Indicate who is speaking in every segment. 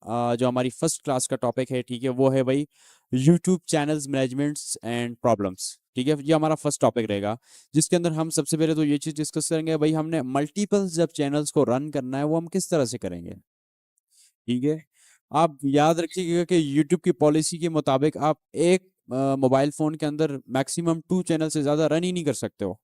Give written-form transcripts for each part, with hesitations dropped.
Speaker 1: जो हमारी first class का टॉपिक है, ठीक है, वो है भाई YouTube channels managements and problems. ठीक है, ये हमारा फर्स्ट टॉपिक रहेगा, जिसके अंदर हम सबसे पहले तो ये चीज डिस्कस करेंगे भाई, हमने मल्टीपल जब चैनल्स को रन करना है वो हम किस तरह से करेंगे। ठीक है, आप याद रखिएगा कि यूट्यूब की पॉलिसी के मुताबिक आप एक मोबाइल फोन के अंदर मैक्सिमम 2 चैनल से ज्यादा रन ही नहीं कर सकते हो।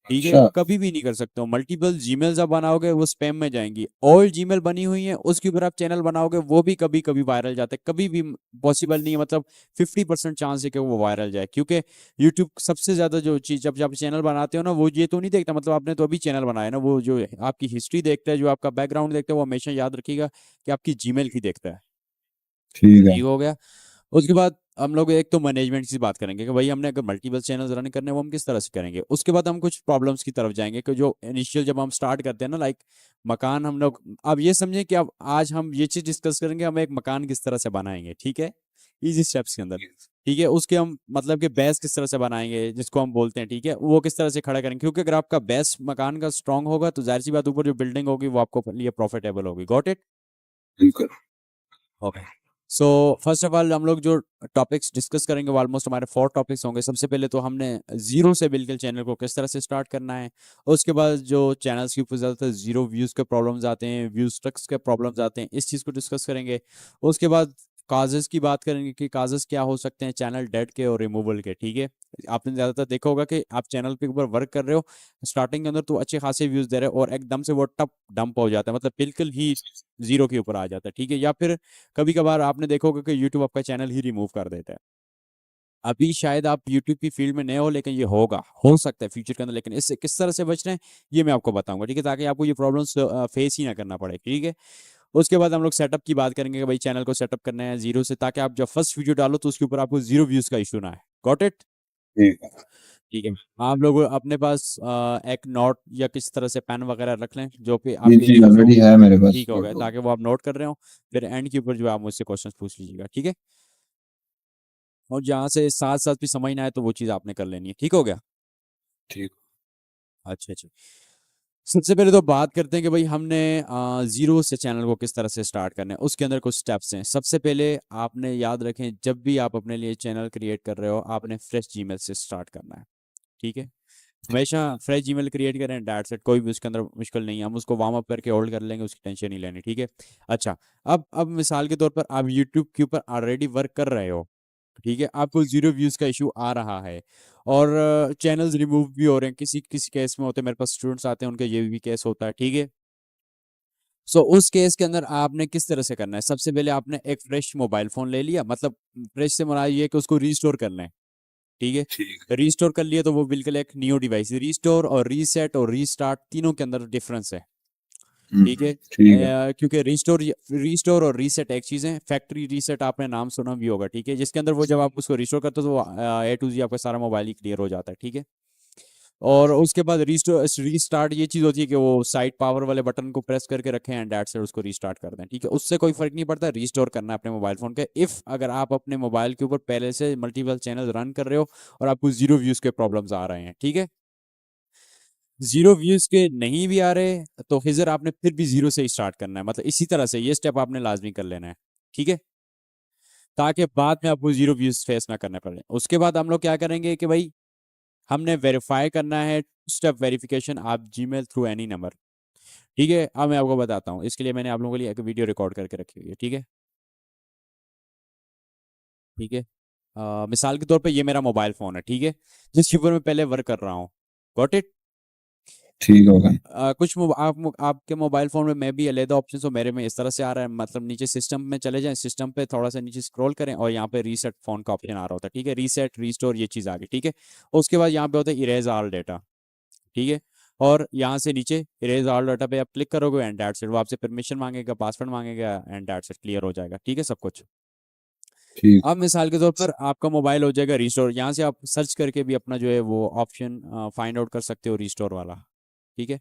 Speaker 1: ठीक है,
Speaker 2: अच्छा।
Speaker 1: कभी भी नहीं कर सकते हो। मल्टीपल जीमेल्स आप बनाओगे वो स्पैम में जाएंगी। ओल्ड जीमेल बनी हुई है उसके ऊपर आप चैनल बनाओगे वो भी कभी कभी वायरल जाते हैं, कभी भी पॉसिबल नहीं है, मतलब 50% चांस है कि वो वायरल जाए, क्योंकि यूट्यूब सबसे ज्यादा जो चीज जब आप चैनल बनाते हो ना, वो ये तो नहीं देखता, मतलब आपने तो अभी चैनल बनाया ना, वो जो आपकी हिस्ट्री देखता है, जो आपका बैकग्राउंड देखता है, वो हमेशा याद रखिएगा कि आपकी जीमेल की देखता है।
Speaker 2: ठीक है।
Speaker 1: ठीक हो गया। उसके बाद हम लोग एक तो मैनेजमेंट की बात करेंगे कि भाई हमने अगर मल्टीपल चैनल्स रन करने हैं वो हम किस तरह से करेंगे। उसके बाद हम कुछ प्रॉब्लम्स की तरफ जाएंगे कि जो इनिशियल जब हम स्टार्ट करते हैं ना, लाइक मकान हम लोग, अब ये समझें कि अब आज हम ये चीज डिस्कस करेंगे हम एक मकान किस तरह से बनाएंगे। ठीक है, इजी स्टेप्स के अंदर। ठीक है, उसके हम मतलब कि बेस किस तरह से बनाएंगे जिसको हम बोलते हैं, ठीक है, वो किस तरह से खड़ा करेंगे, क्योंकि अगर आपका बेस मकान का स्ट्रांग होगा तो जाहिर सी बात ऊपर जो बिल्डिंग होगी वो आपको लिए प्रॉफिटेबल होगी। Got it.
Speaker 2: बिल्कुल।
Speaker 1: Okay. So first of all हम लोग जो टॉपिक्स डिस्कस करेंगे वो ऑलमोस्ट हमारे 4 टॉपिक्स होंगे। सबसे पहले तो हमने जीरो से बिल्कुल चैनल को किस तरह से स्टार्ट करना है। उसके बाद जो चैनल्स के ऊपर ज़्यादातर जीरो व्यूज़ के प्रॉब्लम्स आते हैं, व्यूज स्ट्रक्स के प्रॉब्लम्स आते हैं, इस चीज़ को डिस्कस करेंगे। उसके बाद काजेस की बात करेंगे कि काजेस क्या हो सकते हैं चैनल डेड के और रिमूवल के। ठीक है, आपने ज़्यादातर देखा होगा कि आप चैनल के ऊपर वर्क कर रहे हो, स्टार्टिंग के अंदर तो अच्छे खासे व्यूज़ दे रहे हो और एकदम से वो टप डंप हो जाता है, मतलब बिल्कुल ही जीरो के ऊपर आ जाता है। ठीक है, या फिर कभी कभार आपने देखा होगा कि यूट्यूब आपका चैनल ही रिमूव कर देता है। अभी शायद आप यूट्यूब की फील्ड में नए हो, लेकिन ये होगा, हो सकता है फ्यूचर के अंदर, लेकिन इससे किस तरह से बचना है ये मैं आपको बताऊंगा। ठीक है, ताकि आपको ये प्रॉब्लम्स फेस ही ना करना पड़े। ठीक है, उसके बाद हम लोग सेटअप की बात करेंगे कि भाई चैनल को सेटअप करना है जीरो से, ताकि आप जब फर्स्ट वीडियो डालो तो उसके ऊपर आपको जीरो व्यूज का इशू ना है। Got it.
Speaker 2: ठीक है।
Speaker 1: ठीक है, आप लोग अपने पास एक नोट या किस तरह से पेन वगैरह रख लें जो कि
Speaker 2: जी
Speaker 1: आपके
Speaker 2: जी,
Speaker 1: यूज हो।
Speaker 2: ऑलरेडी है मेरे पास
Speaker 1: ठीक हो गया,
Speaker 2: नोटबुक।
Speaker 1: ताकि वो आप नोट कर रहे हो, फिर एंड के ऊपर जो है आप मुझसे क्वेश्चन पूछ लीजिएगा। ठीक है, और जहाँ से साथ साथ भी समझ ना आए तो वो चीज़ आपने कर लेनी है। ठीक हो गया।
Speaker 2: ठीक।
Speaker 1: अच्छा अच्छा। सबसे पहले तो बात करते हैं कि भाई हमने जीरो से चैनल को किस तरह से स्टार्ट करना है। उसके अंदर कुछ स्टेप्स हैं। सबसे पहले आपने याद रखें, जब भी आप अपने लिए चैनल क्रिएट कर रहे हो आपने फ्रेश जीमेल से स्टार्ट करना है। ठीक है, हमेशा फ्रेश जीमेल क्रिएट करें, डैट सेट, कोई भी उसके अंदर मुश्किल नहीं है, हम उसको वार्म अप करके होल्ड कर लेंगे, उसकी टेंशन नहीं लेनी। ठीक है। अच्छा, अब मिसाल के तौर पर आप यूट्यूब के ऊपर ऑलरेडी वर्क कर रहे हो, ठीक है, आपको जीरो व्यूज का इशू आ रहा है और चैनल्स रिमूव भी हो रहे हैं, किसी किसी केस में होते हैं, मेरे पास स्टूडेंट्स आते हैं उनके ये भी केस होता है। ठीक है, सो उस केस के अंदर आपने किस तरह से करना है। सबसे पहले आपने एक फ्रेश मोबाइल फोन ले लिया, मतलब फ्रेश से मुराद ये है कि उसको रीस्टोर करना है। ठीक
Speaker 2: ठीक
Speaker 1: है, रीस्टोर कर लिया तो वो बिल्कुल एक न्यू डिवाइस। रीस्टोर और रीसेट और रीस्टार्ट तीनों के अंदर डिफरेंस है।
Speaker 2: है।
Speaker 1: ठीक है,
Speaker 2: ठीक है।
Speaker 1: क्योंकि रीस्टोर रीस्टोर और रीसेट एक चीज है, फैक्ट्री रीसेट आपने नाम सुना भी होगा। ठीक है, जिसके अंदर वो जब आप उसको रिस्टोर करते हो तो ए टू जी आपका सारा मोबाइल ही क्लियर हो जाता है। ठीक है, और उसके बाद रीस्टोर रीस्टार्ट ये चीज होती है कि वो साइड पावर वाले बटन को प्रेस करके रखें एंड दैट से उसको रीस्टार्ट कर दें। ठीक है, उससे कोई फर्क नहीं पड़ता, रीस्टोर करना है अपने मोबाइल फोन के। इफ अगर आप अपने मोबाइल के ऊपर पहले से मल्टीपल चैनल रन कर रहे हो और आपको जीरो व्यूज के प्रॉब्लम्स आ रहे हैं। ठीक है, जीरो व्यूज के नहीं भी आ रहे तो फिर आपने फिर भी जीरो से ही स्टार्ट करना है, मतलब इसी तरह से ये स्टेप आपने लाजमी कर लेना है। ठीक है, ताकि बाद में आपको जीरो व्यूज फेस ना करने पड़े। उसके बाद हम लोग क्या करेंगे कि भाई हमने वेरीफाई करना है, स्टेप वेरिफिकेशन, आप जीमेल थ्रू एनी नंबर। ठीक है, अब मैं आपको बताता हूँ, इसके लिए मैंने आप लोगों के लिए एक वीडियो रिकॉर्ड करके रखी हुई है। ठीक है। ठीक है, मिसाल के तौर पे ये मेरा मोबाइल फोन है, ठीक है, जिसके ऊपर मैं पहले वर्क कर रहा हूँ। Got it.
Speaker 2: ठीक होगा।
Speaker 1: आपके मोबाइल फोन में मैं भी अलग ऑप्शन हो, मेरे में इस तरह से आ रहा है, मतलब नीचे सिस्टम में चले जाएं, सिस्टम पे थोड़ा सा नीचे स्क्रॉल करें और यहाँ पे रीसेट फोन का ऑप्शन आ रहा होता है। ठीक है, रीसेट रीस्टोर ये चीज़ आ गई। ठीक है, उसके बाद यहाँ पे होता है इरेज ऑल डेटा। ठीक है, और यहाँ से नीचे इरेज ऑल डाटा पे आप क्लिक करोगे एंड दैट्स इट, वो आपसे परमिशन मांगेगा, पासवर्ड मांगेगा एंड दैट्स इट, क्लियर हो जाएगा। ठीक है, सब कुछ।
Speaker 2: ठीक।
Speaker 1: अब मिसाल के तौर पर आपका मोबाइल हो जाएगा रिस्टोर, यहाँ से आप सर्च करके भी अपना जो है वो ऑप्शन फाइंड आउट कर सकते हो, रिस्टोर वाला। ठीक है,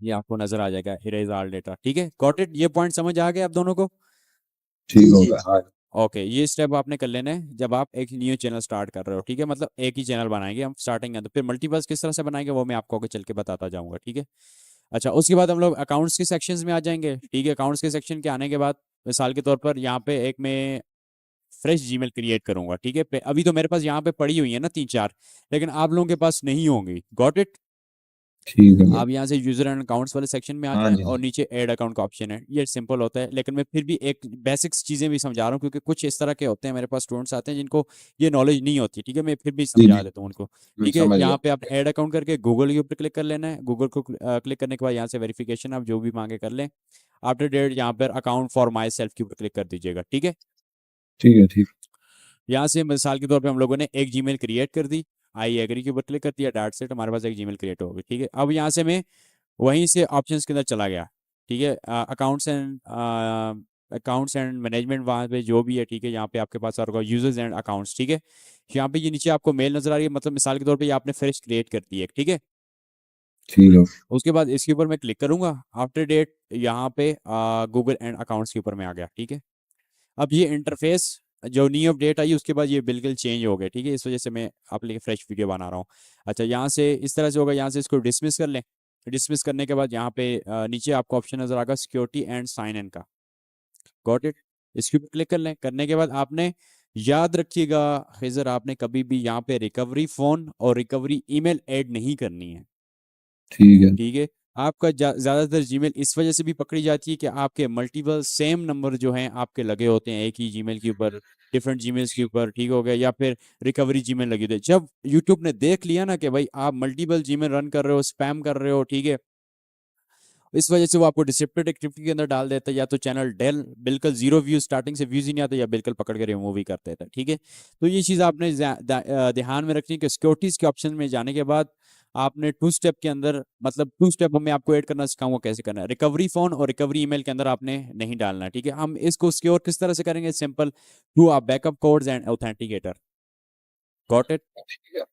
Speaker 1: ये आपको नजर आ जाएगा, इरेज ऑल डेटा। ठीक है, गॉट इट, ये पॉइंट समझ आ गए आप दोनों को।
Speaker 2: ठीक होगा। हाँ।
Speaker 1: ओके, ये स्टेप आपने कर लेना है जब आप एक न्यू चैनल स्टार्ट कर रहे हो। ठीक है, मतलब एक ही चैनल बनाएंगे हम स्टार्टिंग में, तो फिर मल्टीपल्स किस तरह से बनाएंगे वो मैं आपको आगे चल के बताता जाऊंगा। ठीक है, अच्छा, उसके बाद हम लोग अकाउंट्स के सेक्शंस में आ जाएंगे। ठीक है, अकाउंट्स के सेक्शन के आने के बाद मिसाल के तौर पर यहाँ पे एक मैं फ्रेश जीमेल क्रिएट करूंगा। ठीक है, अभी तो मेरे पास यहाँ पे पड़ी हुई है ना 3-4, लेकिन आप लोगों के पास नहीं होंगी। Got it?
Speaker 2: ठीक है भाई।
Speaker 1: आप यहाँ से यूजर एंड अकाउंट्स वाले सेक्शन में आ
Speaker 2: हाँ
Speaker 1: जाएं
Speaker 2: जी
Speaker 1: और
Speaker 2: जी।
Speaker 1: नीचे ऐड अकाउंट का ऑप्शन है। ये सिंपल होता है, लेकिन मैं फिर भी एक बेसिक्स चीजें भी समझा रहा हूँ, क्योंकि कुछ इस तरह के होते हैं मेरे पास स्टूडेंट्स आते हैं जिनको ये नॉलेज नहीं होती। ठीक है, मैं फिर भी
Speaker 2: जी
Speaker 1: समझा
Speaker 2: जी,
Speaker 1: देता हूँ उनको।
Speaker 2: मैं
Speaker 1: ठीक है,
Speaker 2: समझ गया।
Speaker 1: यहाँ पे आप ऐड अकाउंट करके गूगल के ऊपर क्लिक कर लेना है। गूगल को क्लिक करने के बाद यहाँ से वेरिफिकेशन आप जो भी मांगे कर लें। आफ्टर डेट यहाँ पर अकाउंट फॉर माई सेल्फ के ऊपर क्लिक कर दीजिएगा। ठीक है,
Speaker 2: ठीक है ठीक।
Speaker 1: यहाँ से मिसाल के तौर पे हम लोगों ने एक जीमेल क्रिएट कर दी। आई एग्री के ऊपर क्लिक कर दिया, डाट सेट हमारे पास एक जीमेल क्रिएट हो गई। ठीक है, अब यहाँ से मैं वहीं से ऑप्शंस के अंदर चला गया। ठीक है, अकाउंट्स एंड मैनेजमेंट वहाँ पे जो भी है। ठीक है, यहाँ पे आपके पास होगा यूजर्स एंड अकाउंट्स। ठीक है, यहाँ पे ये नीचे आपको मेल नजर आ रही है, मतलब मिसाल के तौर पे ये आपने फ्रेश क्रिएट कर दी है। ठीक है,
Speaker 2: ठीक है।
Speaker 1: उसके बाद इसके ऊपर मैं क्लिक करूंगा। आफ्टर डेट यहाँ पे गूगल एंड अकाउंट्स के ऊपर में आ गया। ठीक है, अब ये इंटरफेस जो न्यू अपडेट आई उसके बाद ये बिल्कुल चेंज हो गया। ठीक है, इस वजह से मैं आप लिए फ्रेश वीडियो बना रहा हूँ। अच्छा, यहाँ से इस तरह से होगा, यहाँ से इसको डिसमिस कर लें। डिसमिस करने के बाद यहाँ पे नीचे आपको ऑप्शन नजर आएगा सिक्योरिटी एंड साइन इन का। Got it? इसके ऊपर क्लिक कर लें। करने के बाद आपने याद रखिएगा खिजर, आपने कभी भी यहाँ पे रिकवरी फोन और रिकवरी ईमेल ऐड नहीं करनी है।
Speaker 2: ठीक है।
Speaker 1: ठीक है, आपका ज्यादातर जीमेल इस वजह से भी पकड़ी जाती है कि आपके मल्टीपल सेम नंबर जो हैं आपके लगे होते हैं एक ही जीमेल के ऊपर, डिफरेंट जीमेल्स के ऊपर। ठीक हो गया, या फिर रिकवरी जीमेल लगी होती है। जब यूट्यूब ने देख लिया ना कि भाई आप मल्टीपल जीमेल रन कर रहे हो, स्पैम कर रहे हो, ठीक है, इस वजह से वो आपको डिस्क्रिप्टेड एक्टिविटी के अंदर डाल देता है, या तो चैनल डेल बिल्कुल जीरो व्यूज, स्टार्टिंग से व्यूज ही नहीं आते, या बिल्कुल पकड़ के रिमूव ही कर देता है। ठीक है, तो ये चीज़ आपने ध्यान में रखनी है कि सिक्योरिटीज के ऑप्शन में जाने के बाद आपने टू स्टेप के अंदर, मतलब टू स्टेप में आपको ऐड करना सिखाऊंगा कैसे करना है। रिकवरी फोन और रिकवरी ईमेल के अंदर आपने नहीं डालना है। ठीक है, हम इसको सिक्योर किस तरह से करेंगे? सिंपल, थ्रू आप backup codes and authenticator. Got it?
Speaker 2: ठीक है।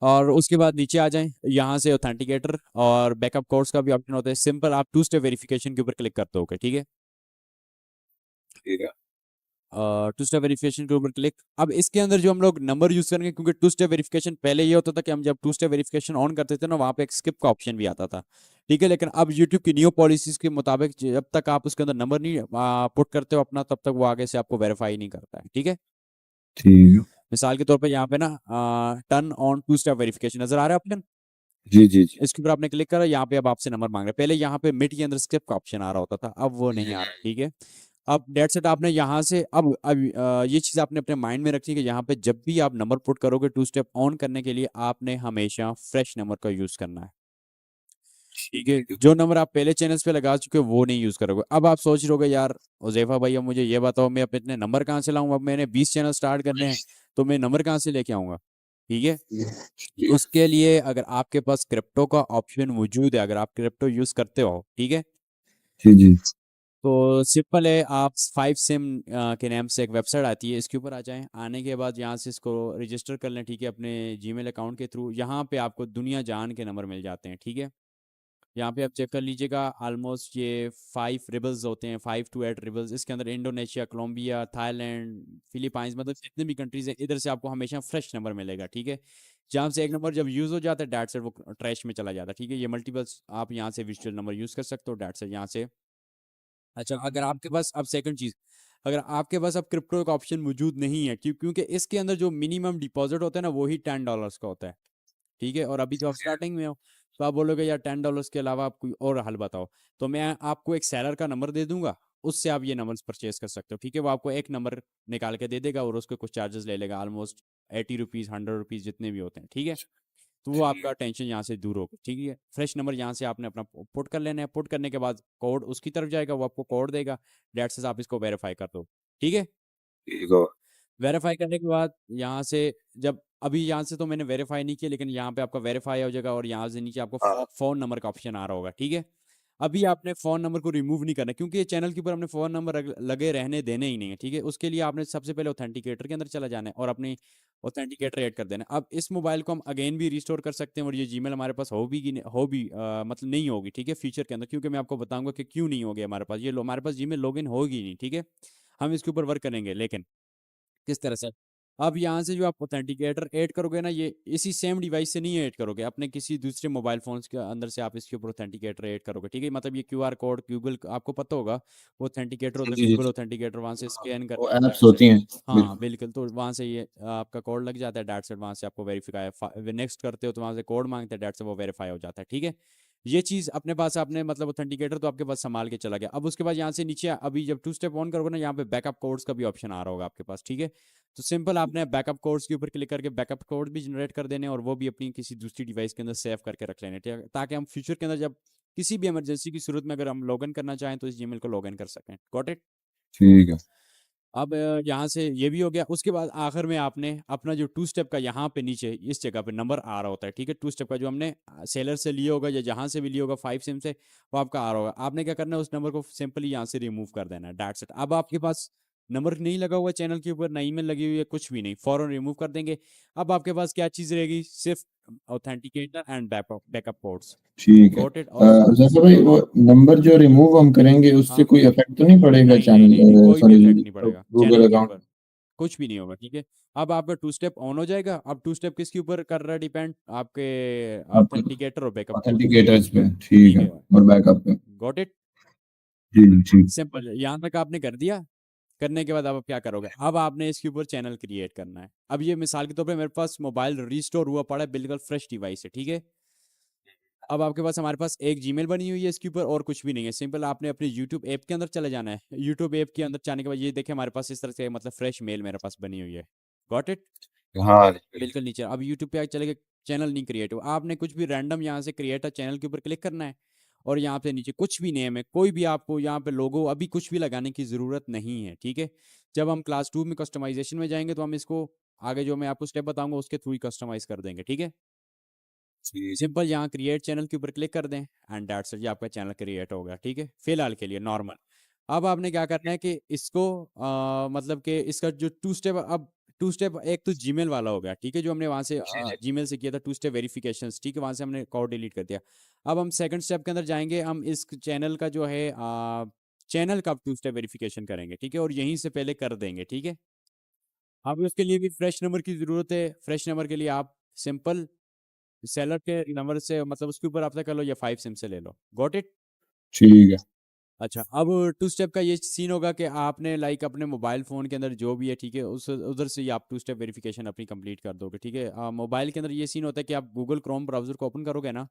Speaker 1: और उसके बाद नीचे आ जाएं, यहाँ से ऑथेंटिकेटर और बैकअप कोड्स का भी ऑप्शन होता है। सिंपल, आप टू स्टेप वेरिफिकेशन के ऊपर क्लिक करते हो। ठीक है,
Speaker 2: ठीक है।
Speaker 1: टू स्टेप वेरिफिकेशन के ऊपर क्लिक। अब इसके अंदर जो हम लोग नंबर यूज करेंगे, क्योंकि टू स्टेप वेरिफिकेशन पहले ये होता था कि हम जब टू स्टेप वेरिफिकेशन ऑन करते थे ना, वहाँ पे एक स्किप का ऑप्शन भी आता था। ठीक है, लेकिन अब यूट्यूब की न्यू पॉलिसीज के मुताबिक जब तक आप उसके अंदर नंबर नहीं पुट करते हो अपना, तब तक वो आगे से आपको वेरीफाई नहीं करता है। ठीक है,
Speaker 2: ठीक है।
Speaker 1: मिसाल के तौर पर यहाँ पे ना turn on two step verification नजर आ रहा है ऑप्शन,
Speaker 2: जी जी जी।
Speaker 1: इसके ऊपर आपने क्लिक करा। यहाँ पे अब आपसे नंबर मांग रहे हैं। पहले यहाँ पे मिड के अंदर स्किप का ऑप्शन आ रहा होता था, अब वो नहीं आ रहा। ठीक है, अब डेट सेट आपने यहाँ से अब ये चीज आपने अपने माइंड में रखनी है कि यहाँ पे जब भी आप नंबर पुट करोगे टू स्टेप ऑन करने के लिए, आपने हमेशा फ्रेश नंबर का यूज करना है। ठीक है, जो नंबर आप पहले चैनल्स पे लगा चुके हो वो नहीं यूज करोगे। अब आप सोच रहे होगे यार उजैफा भाई, अब मुझे ये बताओ मैं अब इतने नंबर कहाँ से लाऊं? अब मैंने 20 चैनल स्टार्ट करने हैं, तो मैं नंबर कहाँ से लेके आऊंगा? ठीक है, उसके लिए अगर आपके पास क्रिप्टो का ऑप्शन मौजूद है, अगर आप क्रिप्टो यूज करते हो, ठीक है,
Speaker 2: जी जी।
Speaker 1: तो सिंपल है, आप 5 सिम के नाम से एक वेबसाइट आती है, इसके ऊपर आ जाएं। आने के बाद यहाँ से इसको रजिस्टर कर लें। ठीक है, अपने जीमेल अकाउंट के थ्रू यहाँ पे आपको दुनिया जान के नंबर मिल जाते हैं। ठीक है, यहाँ पे आप चेक कर लीजिएगा, ऑलमोस्ट ये 5 रिबल्स होते हैं, 5 to 8 रिबल्स। इसके अंदर इंडोनेशिया, कोलंबिया, थाईलैंड, फिलीपाइंस, मतलब जितने भी कंट्रीज हैं, इधर से आपको हमेशा फ्रेश नंबर मिलेगा। ठीक है, जहाँ से एक नंबर जब यूज हो जाता है, डैट से वो ट्रैश में चला जाता है। ठीक है, ये मल्टीपल्स आप यहाँ से विजुअल नंबर यूज कर सकते हो, डैट से यहाँ से। अच्छा, अगर आपके पास अब सेकंड चीज, अगर आपके पास अब क्रिप्टो का ऑप्शन मौजूद नहीं है, क्योंकि इसके अंदर जो मिनिमम डिपॉजिट होता है ना, वही $10 का होता है। ठीक है, और अभी तो आप स्टार्टिंग में हो, तो आप बोलोगे यार $10 के अलावा आप कोई और हल बताओ, तो मैं आपको एक सेलर का नंबर दे दूंगा, उससे आप ये नंबर्स परचेज कर सकते हो। ठीक है, वो आपको एक नंबर निकाल के दे देगा और उसके कुछ चार्जेस ले लेगा, ऑलमोस्ट ₹80, ₹100 जितने भी होते हैं। ठीक है, तो वो आपका टेंशन यहाँ से दूर होगा। ठीक है, फ्रेश नंबर यहाँ से आपने अपना पुट कर लेना है। पुट करने के बाद कोड उसकी तरफ जाएगा, वो आपको कोड देगा, डेट से आप इसको वेरीफाई कर दो। ठीक है,
Speaker 2: ठीक है।
Speaker 1: वेरीफाई करने के बाद यहाँ से, जब अभी यहाँ से तो मैंने वेरीफाई नहीं किया, लेकिन यहाँ पे आपका वेरीफाई हो जाएगा और यहाँ से नीचे आपको
Speaker 2: हाँ।
Speaker 1: फोन नंबर का ऑप्शन आ रहा होगा। ठीक है, अभी आपने फोन नंबर को रिमूव नहीं करना, क्योंकि ये चैनल के ऊपर हमने फोन नंबर लगे रहने देने ही नहीं है। ठीक है, उसके लिए आपने सबसे पहले ऑथेंटिकेटर के अंदर चला जाना है और अपनी ऑथेंटिकेटर ऐड कर देना है। अब इस मोबाइल को हम अगेन भी रिस्टोर कर सकते हैं, और ये जीमेल हमारे पास हो भी कि मतलब नहीं होगी। ठीक है, फ्यूचर के अंदर, क्योंकि मैं आपको बताऊंगा कि क्यों नहीं होगी हमारे पास, हमारे पास जीमेल लॉगिन होगी नहीं। ठीक है, हम इसके ऊपर वर्क करेंगे, लेकिन किस तरह से? अब यहाँ से जो आप ऑथेंटिकेटर ऐड करोगे ना, ये इसी सेम डिवाइस से नहीं ऐड करोगे, अपने किसी दूसरे मोबाइल फोन्स के अंदर से आप इसके ऊपर ऑथेंटिकेटर ऐड करोगे, ठीक है। मतलब ये क्यूआर कोड गूगल, आपको पता होगा वो ऑथेंटिकेटर होता है,
Speaker 2: जी
Speaker 1: गूगल
Speaker 2: जी।
Speaker 1: ऑथेंटिकेटर, वहाँ से स्कैन
Speaker 2: वो
Speaker 1: करने के
Speaker 2: एप्स
Speaker 1: बाद से,
Speaker 2: होती हैं।
Speaker 1: हाँ
Speaker 2: बिल्कुल।
Speaker 1: बिल्कुल, तो वहाँ से ये आपका कोड लग जाता है, डैट से वहाँ से आपको वेरीफाई नेक्स्ट करते हो तो वहाँ से कोड मांगते हैं, डैट से वो वेरीफाई हो जाता है, ठीक है। ये चीज़ अपने पास आपने मतलब ऑथेंटिकेटर तो आपके पास संभाल के चला गया। अब उसके बाद यहाँ से नीचे अभी जब टू स्टेप ऑन करोगे ना, यहाँ पे बैकअप कोड्स का भी ऑप्शन आ रहा होगा आपके पास, ठीक है। तो सिंपल आपने बैकअप कोड्स के ऊपर क्लिक करके बैकअप कोड भी जनरेट कर देने, और वो भी अपनी किसी दूसरी डिवाइस के अंदर सेव करके रख लेने, ठीक है, ताकि हम फ्यूचर के अंदर जब किसी भी इमरजेंसी की सूरत में अगर हम लॉगिन करना चाहें तो इस जीमेल को लॉगिन कर सकें। Got it.
Speaker 2: ठीक है।
Speaker 1: अब यहाँ से ये भी हो गया। उसके बाद आखिर में आपने अपना जो टू स्टेप का यहाँ पे नीचे इस जगह पे नंबर आ रहा होता है, ठीक है, टू स्टेप का जो हमने सेलर से लिया होगा या जहाँ से भी लिया होगा 5 सिम से, वो आपका आ रहा होगा। आपने क्या करना है, उस नंबर को सिंपली यहाँ से रिमूव कर देना है, दैट्स इट। अब आपके पास नंबर नहीं लगा हुआ चैनल के ऊपर, ना ईमेल लगी हुई है, कुछ भी नहीं, फौरन रिमूव कर देंगे। अब आपके पास क्या चीज़ रहेगी, सिर्फ ऑथेंटिकेटर एंड बैकअप कोड्स।
Speaker 2: ठीक है।
Speaker 1: Got it. और
Speaker 2: जैसे भाई वो नंबर जो रिमूव हम करेंगे उससे
Speaker 1: हाँ,
Speaker 2: कोई इफेक्ट तो नहीं पड़ेगा
Speaker 1: नहीं नहीं नहीं नहीं,
Speaker 2: चैनल,
Speaker 1: कोई भी
Speaker 2: सॉरी,
Speaker 1: इफेक्ट नहीं पड़ेगा चैनल
Speaker 2: गूगल
Speaker 1: के
Speaker 2: अकाउंट?
Speaker 1: ऊपर, कुछ भी नहीं होगा, ठीक है। अब आपका टू स्टेप ऑन हो जाएगा। अब टू स्टेप किसके ऊपर कर रहा है डिपेंड, आपके ऑथेंटिकेटर और बैकअप कोड्स के ऊपर,
Speaker 2: ऑथेंटिकेटर्स पे, ठीक
Speaker 1: ठीक
Speaker 2: है,
Speaker 1: है।
Speaker 2: और बैकअप पे।
Speaker 1: Got it.
Speaker 2: जी जी, ठीक।
Speaker 1: सिंपल, यहाँ तक आपने कर दिया। करने के बाद अब आप क्या करोगे, अब आपने इसके ऊपर चैनल क्रिएट करना है। अब ये मिसाल के तौर पे मेरे पास मोबाइल रिस्टोर हुआ पड़ा है, बिल्कुल फ्रेश डिवाइस है, ठीक है। अब आपके पास, हमारे पास एक जीमेल बनी हुई है इसके ऊपर, और कुछ भी नहीं है। सिंपल आपने अपने यूट्यूब ऐप के अंदर चले जाना है। यूट्यूब ऐप के अंदर जाने के बाद ये देखें, हमारे पास इस तरह से मतलब फ्रेश मेल मेरे पास बनी हुई है। Got it.
Speaker 2: हाँ।
Speaker 1: बिल्कुल नीचे अब यूट्यूब पे चले गए, चैनल नहीं क्रिएट हुआ, आपने कुछ भी रैंडम यहाँ से क्रिएट अ चैनल के ऊपर क्लिक करना है, और यहाँ पे नीचे कुछ भी नेम है, कोई भी आपको यहाँ पे लोगो अभी कुछ भी लगाने की ज़रूरत नहीं है, ठीक है। जब हम क्लास 2 में कस्टमाइजेशन में जाएंगे तो हम इसको आगे जो मैं आपको स्टेप बताऊंगा उसके थ्रू ही कस्टमाइज कर देंगे, ठीक है।
Speaker 2: जी
Speaker 1: सिंपल यहाँ क्रिएट चैनल के ऊपर क्लिक कर दें, एंड दैट्स इट, ये आपका चैनल क्रिएट हो गया, ठीक है, फिलहाल के लिए नॉर्मल। अब आपने क्या करना है कि इसको मतलब कि इसका जो टू स्टेप, अब टू स्टेप एक तो जीमेल वाला हो गया, ठीक है, जो हमने वहाँ से
Speaker 2: जी।
Speaker 1: जीमेल से किया था टू स्टेप वेरिफिकेशन, ठीक है, वहाँ से हमने कोड डिलीट कर दिया। अब हम सेकंड स्टेप के अंदर जाएंगे, हम इस चैनल का जो है चैनल का टू स्टेप वेरिफिकेशन करेंगे, ठीक है, और यहीं से पहले कर देंगे, ठीक है। अब उसके लिए भी फ्रेश नंबर की ज़रूरत है। फ्रेश नंबर के लिए आप सिंपल सेलर के नंबर से, मतलब उसके ऊपर अप्लाई कर लो या 5 सिम से ले लो। Got it.
Speaker 2: ठीक है।
Speaker 1: अच्छा, अब टू स्टेप का ये सीन होगा कि आपने लाइक अपने मोबाइल फ़ोन के अंदर जो भी है, ठीक है, उस उधर से ही आप टू स्टेप वेरिफिकेशन अपनी कंप्लीट कर दोगे, ठीक है। मोबाइल के अंदर ये सीन होता है कि आप गूगल क्रोम ब्राउज़र को ओपन करोगे ना,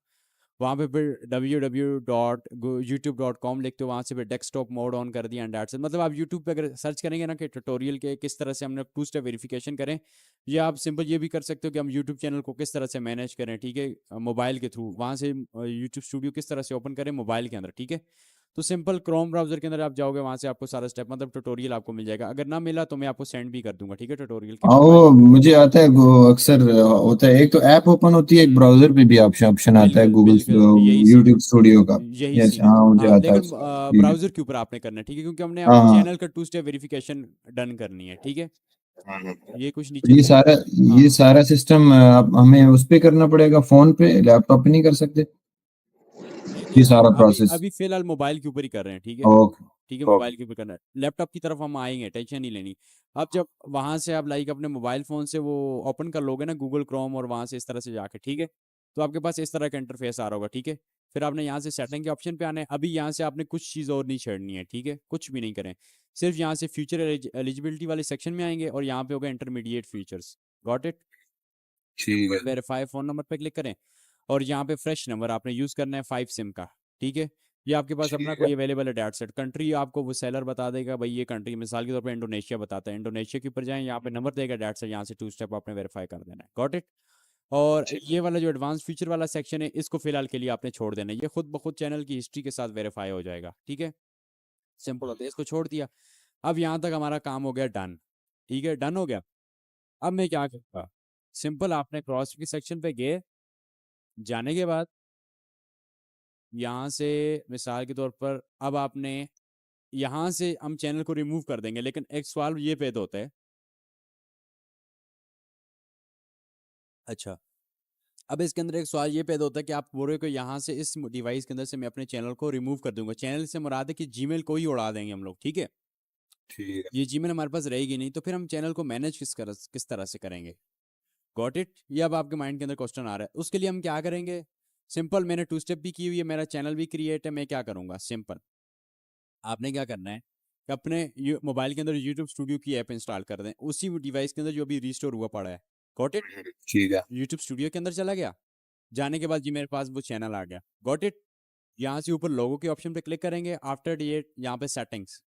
Speaker 1: वहाँ पे फिर www.youtube.com लिखते हो, वहाँ से फिर डेस्कटॉप मोड ऑन कर दिया, एंड दैट्स इट। मतलब आप यूट्यूब पे अगर सर्च करेंगे ना कि ट्यूटोरियल के किस तरह से हमने टू स्टेप वेरिफिकेशन करें, या आप सिंपल ये भी कर सकते हो कि हम यूट्यूब चैनल को किस तरह से मैनेज करें, ठीक है, मोबाइल के थ्रू, वहाँ से यूट्यूब स्टूडियो किस तरह से ओपन करें मोबाइल के अंदर, ठीक है। तो सिंपल क्रोम ब्राउजर के अंदर आप जाओगे, वहाँ से आपको सारा स्टेप मतलब ट्यूटोरियल आपको मिल जाएगा। अगर ना मिला तो मैं आपको सेंड भी कर दूंगा, ठीक है, ट्यूटोरियल के
Speaker 2: हाँ,
Speaker 1: मोबाइल
Speaker 2: वो
Speaker 1: के ऊपर।
Speaker 2: मुझे आता है, वो अक्सर होता है, एक तो ऐप ओपन होती है, एक ब्राउजर पे भी ऑप्शन ऑप्शन आता है,
Speaker 1: बिल्कुल
Speaker 2: गूगल
Speaker 1: बिल्कुल, यही सीन है,
Speaker 2: यूट्यूब स्टूडियो का।
Speaker 1: यही
Speaker 2: यस,
Speaker 1: सीन है।
Speaker 2: हाँ, मुझे
Speaker 1: हाँ,
Speaker 2: आता है
Speaker 1: लेकिन
Speaker 2: उसका। ठीक है।
Speaker 1: ब्राउजर के ऊपर आपने करना है, ठीक है, क्योंकि हमने
Speaker 2: हाँ
Speaker 1: अपने
Speaker 2: हाँ।
Speaker 1: चैनल का टू स्टेप वेरिफिकेशन डन करनी है, ठीक है।
Speaker 2: हम्म।
Speaker 1: ये कुछ
Speaker 2: तो
Speaker 1: नीचे लिखा।
Speaker 2: ये
Speaker 1: हाँ,
Speaker 2: सारा सिस्टम हमें उस पे करना पड़ेगा, फोन पे, लैपटॉप पे नहीं कर सकते
Speaker 1: नहीं
Speaker 2: ये
Speaker 1: नहीं,
Speaker 2: सारा
Speaker 1: अभी
Speaker 2: प्रोसेस?
Speaker 1: अभी फिलहाल मोबाइल के ऊपर ही कर रहे हैं, ठीक है।
Speaker 2: ओके।
Speaker 1: ठीक है,
Speaker 2: ओके।
Speaker 1: मोबाइल के ऊपर करना है, लैपटॉप की तरफ हम आएंगे, टेंशन नहीं लेनी। अब जब वहां से आप लाइक अपने मोबाइल फोन से वो ओपन कर लोगे ना गूगल क्रोम, और वहां से इस तरह से जाके, ठीक है, तो आपके पास इस तरह का इंटरफेस आ रहा होगा, ठीक है। फिर आपने यहाँ से सेटिंग के ऑप्शन पे आना है। अभी यहाँ से आपने कुछ चीज़ और नहीं छेड़नी है, ठीक है, कुछ भी नहीं करें। सिर्फ यहाँ से फ्यूचर एलिजिबिलिटी वाले सेक्शन में आएंगे, और यहाँ पे होगा इंटरमीडिएट फीचर्स। Got it.
Speaker 2: ठीक है।
Speaker 1: वेरीफाई फ़ोन नंबर पे क्लिक करें, और यहाँ पे फ्रेश नंबर आपने यूज़ करना है 5 सिम का, ठीक है। ये आपके पास अपना
Speaker 2: ठीक है।
Speaker 1: कोई अवेलेबल है डेट सेट कंट्री, आपको वो सेलर बता देगा भाई ये कंट्री, मिसाल के तौर पे इंडोनेशिया बताता है, इंडोनेशिया के ऊपर जाएं, यहाँ पे नंबर देगा डेट सेट, यहाँ से टू स्टेप आपने वेरीफाई कर देना है। Got it. और
Speaker 2: ठीक।
Speaker 1: ये वाला जो एडवांस फीचर वाला सेक्शन है, इसको फिलहाल के लिए आपने छोड़ देना है, ये खुद ब खुद चैनल की हिस्ट्री के साथ वेरीफाई हो जाएगा, ठीक है। सिंपल होता है, इसको छोड़ दिया। अब यहाँ तक हमारा काम हो गया डन, ठीक है, डन हो गया। अब मैं क्या करूँगा, सिंपल आपने क्रॉस के सेक्शन पे गए, जाने के बाद यहाँ से मिसाल के तौर पर अब आपने यहाँ से हम चैनल को रिमूव कर देंगे, लेकिन एक सवाल ये पैदा होता है। अच्छा, अब इसके अंदर एक सवाल ये पैदा होता है कि आप बोल रहे हो कि यहाँ से इस डिवाइस के अंदर से मैं अपने चैनल को रिमूव कर दूंगा, चैनल से मुराद है कि जीमेल को ही उड़ा देंगे हम लोग, ठीक है।
Speaker 2: ठीक है।
Speaker 1: ये जीमेल हमारे पास रहेगी नहीं, तो फिर हम चैनल को मैनेज किस तरह से करेंगे? Got it? ये अब आपके माइंड के अंदर क्वेश्चन आ रहा है। उसके लिए हम क्या करेंगे? सिंपल, मैंने 2 स्टेप भी की हुई है, मेरा चैनल भी क्रिएट है। मैं क्या करूंगा? सिंपल, आपने क्या करना है कि अपने मोबाइल के अंदर यूट्यूब स्टूडियो की ऐप इंस्टॉल कर दें, उसी डिवाइस के अंदर जो अभी रिस्टोर हुआ पड़ा है। Got it?
Speaker 2: ठीक है।
Speaker 1: यूट्यूब स्टूडियो के अंदर चला गया, जाने के बाद जी मेरे पास वो चैनल आ गया। Got it? यहाँ से ऊपर लोगो के ऑप्शन पे क्लिक करेंगे, आफ्टर ये यहाँ पे सेटिंग्स,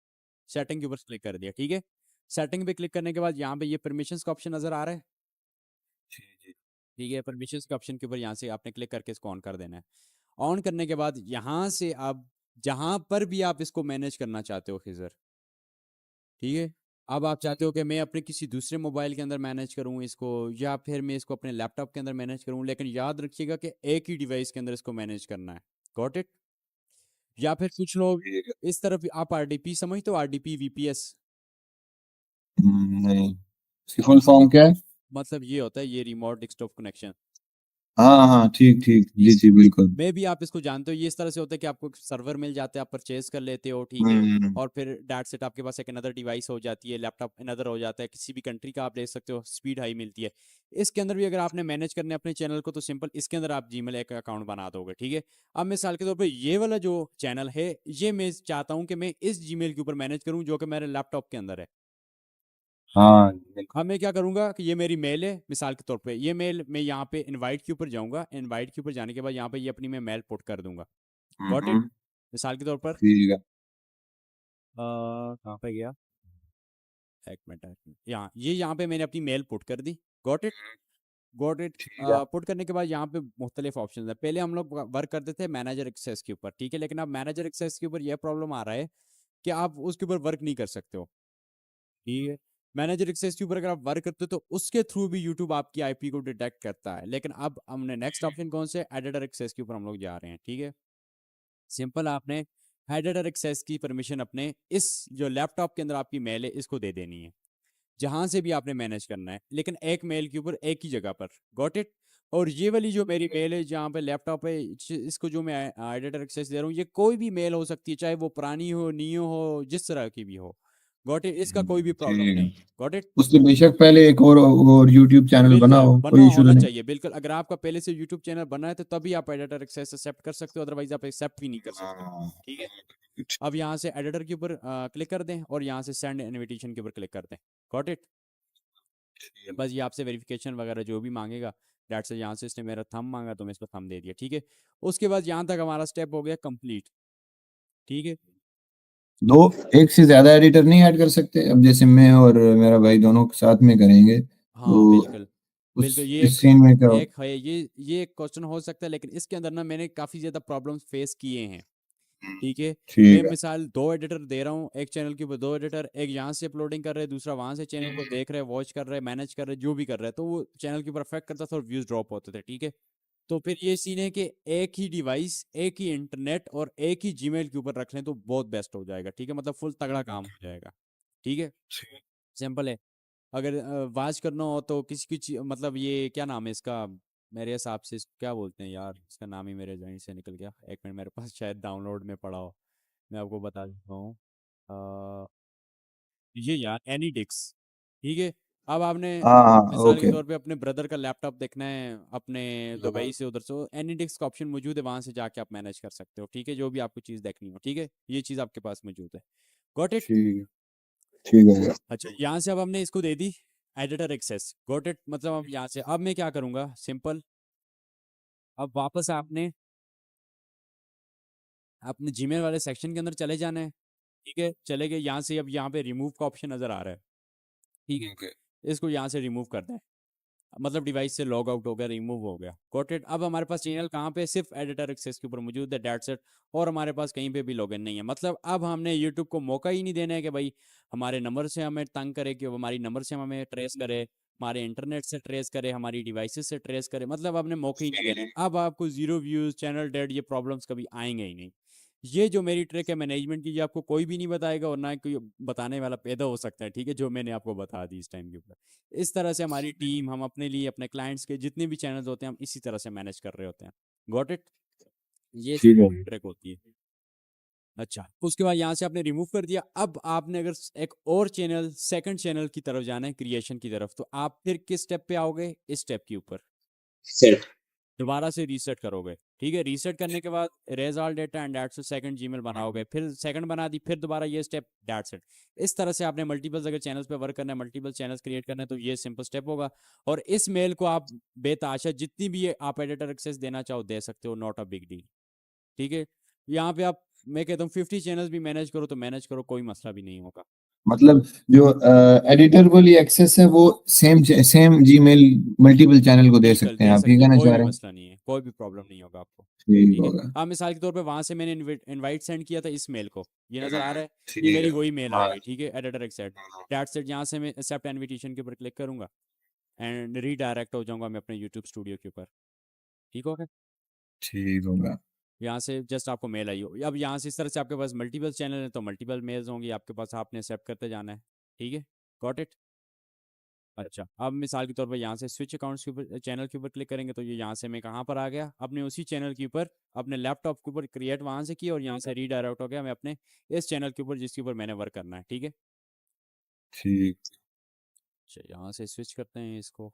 Speaker 1: सेटिंग के ऊपर क्लिक कर दिया, ठीक है। सेटिंग पे क्लिक करने के बाद यहाँ पे ये परमिशंस का ऑप्शन नजर आ रहा है,
Speaker 2: जी जी।
Speaker 1: ठीक है। परमिशंस के ऑप्शन के ऊपर यहाँ से आपने क्लिक करके इसको ऑन कर देना है। ऑन करने के बाद यहाँ से आप जहां पर भी आप इसको मैनेज करना चाहते हो खिजर, ठीक है। अब आप चाहते हो कि मैं अपने किसी दूसरे मोबाइल के अंदर मैनेज करूं इसको, या फिर मैं इसको अपने लैपटॉप के अंदर मैनेज करूं, लेकिन याद रखिएगा कि एक ही डिवाइस के अंदर इसको मैनेज करना है। Got it? या फिर कुछ लोग
Speaker 2: ठीक है।
Speaker 1: इस तरफ, आप आरडीपी समझते हो? आरडीपी वीपीएस,
Speaker 2: नहीं, इसकी फुल फॉर्म क्या है?
Speaker 1: मतलब ये होता है ये रिमोट डेस्कटॉप कनेक्शन।
Speaker 2: हाँ हाँ, ठीक ठीक, जी जी, बिल्कुल।
Speaker 1: मे भी आप इसको जानते हो, ये इस तरह से होता है कि आपको सर्वर मिल जाता है, आप परचेज कर लेते हो, ठीक है।
Speaker 2: हम्म।
Speaker 1: और फिर डैट सेट आपके पास एक अनदर डिवाइस हो जाती है, लैपटॉप अनदर हो जाता है, किसी भी कंट्री का आप ले सकते हो, स्पीड हाई मिलती है। इसके अंदर भी अगर आपने मैनेज करने अपने चैनल को, तो सिंपल इसके अंदर आप जीमेल एक अकाउंट बना दोगे, ठीक है। अब मिसाल के तौर पर ये वाला जो चैनल है, ये मैं चाहता हूँ कि मैं इस जीमेल के ऊपर मैनेज करूँ जो कि मेरे लैपटॉप के अंदर है।
Speaker 2: हाँ, बिल्कुल।
Speaker 1: अब मैं क्या करूंगा कि ये मेरी मेल है, मिसाल के तौर पे ये मेल मैं यहाँ पे इनवाइट के ऊपर जाऊंगा, इनवाइट के ऊपर जाने के बाद यहाँ पे ये अपनी मैं मेल पुट कर दूंगा। Got it?
Speaker 2: हम्म।
Speaker 1: मिसाल के तौर पर
Speaker 2: ठीक है।
Speaker 1: कहाँ पे गया, एक मिनट, यहाँ ये यहाँ पे मैंने अपनी मेल पुट कर दी। Got it? Got it?
Speaker 2: ठीक है।
Speaker 1: पुट करने के बाद यहाँ पे मुख्तलिफ ऑप्शन है। पहले हम लोग वर्क करते थे मैनेजर एक्सेस के ऊपर, ठीक है, लेकिन अब मैनेजर एक्सेस के ऊपर यह प्रॉब्लम आ रहा है कि आप उसके ऊपर वर्क नहीं कर सकते हो, ठीक है। मैनेजर एक्सेस के ऊपर अगर आप वर्क करते हो तो उसके थ्रू भी यूट्यूब आपकी आईपी को डिटेक्ट करता है, लेकिन अब हमने नेक्स्ट ऑप्शन कौन से, एडिटर एक्सेस के ऊपर हम लोग जा रहे हैं, ठीक है। सिंपल, आपने एडिटर एक्सेस की परमिशन अपने इस जो लैपटॉप के अंदर आपकी मेल है इसको दे देनी है, जहां से भी आपने मैनेज करना है, लेकिन एक मेल के ऊपर एक ही जगह पर। Got it? और ये वाली जो मेरी मेल है जहाँ पे लैपटॉप है, इसको जो मैं एडिटर एक्सेस दे रहा हूँ, ये कोई भी मेल हो सकती है, चाहे वो पुरानी हो, न्यू हो, जिस तरह की भी हो। Got it? इसका कोई भी प्रॉब्लम
Speaker 2: ठीक है।
Speaker 1: नहीं। Got it?
Speaker 2: उससे बेशक पहले एक और यूट्यूब चैनल
Speaker 1: बिल्कुल
Speaker 2: बनाओ,
Speaker 1: बना
Speaker 2: कोई इशू तो
Speaker 1: होना
Speaker 2: नहीं।
Speaker 1: चाहिए, बिल्कुल। अगर आपका पहले से यूट्यूब चैनल बना है तो तभी आप एडिटर एक्सेस एक्सेप्ट कर सकते हो, अदरवाइज आप एक्सेप्ट भी नहीं कर सकते,
Speaker 2: हाँ।
Speaker 1: ठीक है। अब यहाँ से एडिटर के ऊपर क्लिक कर दें और यहाँ से सेंड इनविटेशन के ऊपर क्लिक कर दें। Got it? बस ये आपसे वेरिफिकेशन वगैरह जो भी मांगेगा, डेट से यहाँ से इसने मेरा थंब मांगा तो मैं इसको थंब दे दिया, ठीक है। उसके बाद यहाँ तक हमारा स्टेप हो गया कंप्लीट, ठीक है।
Speaker 2: दो, एक से ज्यादा एडिटर नहीं ऐड कर सकते? अब जैसे मैं और मेरा भाई दोनों साथ में करेंगे
Speaker 1: हाँ
Speaker 2: तो
Speaker 1: बिल्कुल, बिल्कुल।
Speaker 2: उस
Speaker 1: ये
Speaker 2: इस सीन में क्या हो?
Speaker 1: एक है, ये एक क्वेश्चन हो सकता है, लेकिन इसके अंदर ना मैंने काफ़ी ज़्यादा प्रॉब्लम्स फेस किए हैं, ठीक है। मैं
Speaker 2: ठीक है।
Speaker 1: मिसाल दो एडिटर दे रहा हूँ एक चैनल के ऊपर, दो एडिटर, एक यहाँ से अपलोडिंग कर रहे हैं, दूसरा वहां से चैनल को देख रहे हैं, वॉच कर रहे हैं, मैनेज कर रहे हैं, जो भी कर रहे हैं, तो वो चैनल के ऊपर अफेक्ट करता था और व्यूज ड्रॉप होते थे, ठीक है। तो फिर ये सीन है कि एक ही डिवाइस, एक ही इंटरनेट और एक ही जीमेल के ऊपर रख लें तो बहुत बेस्ट हो जाएगा, ठीक है, मतलब फुल तगड़ा काम हो जाएगा, ठीक है। सिंपल है। अगर वाच करना हो तो किसी की मतलब ये क्या नाम है इसका, मेरे हिसाब से क्या बोलते हैं यार, इसका नाम ही मेरे जहन से निकल गया, एक मिनट, मेरे पास शायद डाउनलोड में पड़ा हो, मैं आपको बता देता हूँ। अ, ये यार एनीडिक्स, ठीक है। अब आपने
Speaker 2: हाँ हाँ,
Speaker 1: मिसाल के
Speaker 2: ओके।
Speaker 1: तौर पे अपने ब्रदर का लैपटॉप देखना है अपने दुबई से उधर से, एनीडिक्स का ऑप्शन मौजूद है, वहां से जाके आप मैनेज कर सकते हो, ठीक है, जो भी आपको चीज़ देखनी हो, ठीक है, ये चीज़ आपके पास मौजूद है। Got it?
Speaker 2: ठीक, ठीक हो गया।
Speaker 1: अच्छा, यहाँ से अब हमने इसको दे दी एडिटर एक्सेस। Got it? मतलब अब यहाँ से अब मैं क्या करूंगा, सिंपल, अब वापस आपने अपने जीमेल वाले सेक्शन के अंदर चले जाना है, ठीक है। चले गए, यहाँ से अब यहाँ पे रिमूव का ऑप्शन नजर आ रहा है, ठीक
Speaker 2: ओके।
Speaker 1: है, इसको यहाँ से रिमूव कर दें, मतलब डिवाइस से लॉग आउट हो गया, रिमूव हो गया। Got it? अब हमारे पास चैनल कहाँ पे, सिर्फ एडिटर एक्सेस के ऊपर मौजूद है, डेट सेट, और हमारे पास कहीं पे भी लॉगिन नहीं है। मतलब अब हमने यूट्यूब को मौका ही नहीं देना है कि भाई हमारे नंबर से हमें तंग करे, कि वो हमारी नंबर से हमें ट्रेस करे, हमारे इंटरनेट से ट्रेस करे, हमारी डिवाइसेस से ट्रेस करे, मतलब आपने मौका ही नहीं देना है। अब आपको जीरो व्यूज, चैनल डेड, ये प्रॉब्लम्स कभी आएंगे ही नहीं। ये जो मेरी ट्रिक है मैनेजमेंट की, ये आपको कोई भी नहीं बताएगा और ना ही कोई बताने वाला पैदा हो सकता है, ठीक है, जो मैंने आपको बता दी इस टाइम के ऊपर। इस तरह से हमारी टीम, हम अपने लिए, अपने क्लाइंट्स के जितने भी चैनल्स होते हैं, हम इसी तरह से मैनेज कर रहे होते हैं। Got it? ये
Speaker 2: ठीक है।
Speaker 1: ट्रिक होती है। अच्छा, उसके बाद यहाँ से आपने रिमूव कर दिया। अब आपने अगर एक और चैनल, सेकंड चैनल की तरफ जाना है, क्रिएशन की तरफ, तो आप फिर किस स्टेप पे आओगे? इस स्टेप के ऊपर
Speaker 3: सेट।
Speaker 1: दोबारा से रीसेट करोगे। ठीक है, रीसेट करने के बाद erase all data and that's second Gmail बनाओगे, फिर सेकंड बना दी, फिर दोबारा ये स्टेप, दैट्स इट। इस तरह से आपने मल्टीपल अगर चैनल्स पे वर्क करना है, मल्टीपल चैनल्स क्रिएट करना है, तो ये सिंपल स्टेप होगा। और इस मेल को आप बेताशा जितनी भी आप एडिटर एक्सेस देना चाहो दे सकते हो, नॉट अ बिग डील। ठीक है, यहाँ पे आप, मैं कहता हूँ 50 चैनल्स भी मैनेज करो तो मैनेज करो, कोई मसला भी नहीं होगा।
Speaker 2: मतलब जो एडिटर वाली एक्सेस है वो सेम जीमेल मल्टीपल चैनल को दे
Speaker 1: बिल्कुल
Speaker 2: सकते हैं,
Speaker 1: दे
Speaker 2: आप ये
Speaker 1: सकते हो,
Speaker 2: कहना
Speaker 1: कोई
Speaker 2: चाह
Speaker 1: भी
Speaker 2: रहे हैं?
Speaker 1: मसला नहीं है, कोई भी प्रॉब्लम नहीं होगा आपको।
Speaker 2: ठीक
Speaker 1: ठीक है,
Speaker 2: होगा।
Speaker 1: अब मिसाल के तौर पे वहां से मैंने इनवाइट सेंड किया था इस मेल को, ये नजर आ रहा है,
Speaker 2: ठीक
Speaker 1: ये मेरी
Speaker 2: है।
Speaker 1: वही मेल आ
Speaker 2: हाँ।
Speaker 1: गई। ठीक है, एडिटर एक्सेप्ट, दैट्स इट। यहाँ से मैं एक्सेप्ट इनविटेशन के ऊपर क्लिक करूंगा एंड रीडायरेक्ट हो जाऊंगा मैं अपने यूट्यूब स्टूडियो के ऊपर। ठीक हो गया,
Speaker 2: ठीक होगा।
Speaker 1: यहाँ से जस्ट आपको मेल आई हो। अब यहाँ से इस तरह से आपके पास मल्टीपल चैनल है तो मल्टीपल मेल्स होंगी आपके पास, आपने एक्सेप्ट करते जाना है। ठीक है, गॉट इट। अच्छा, अब मिसाल के तौर पर यहाँ से स्विच अकाउंट्स के ऊपर, चैनल के ऊपर क्लिक करेंगे तो ये यहाँ से मैं कहाँ पर आ गया? अपने उसी चैनल के ऊपर, अपने लैपटॉप के ऊपर क्रिएट वहाँ से किया और यहाँ से रीडायरेक्ट हो गया मैं अपने इस चैनल के ऊपर जिसके ऊपर मैंने वर्क करना है। ठीक है,
Speaker 2: ठीक।
Speaker 1: अच्छा यहाँ से स्विच करते हैं इसको,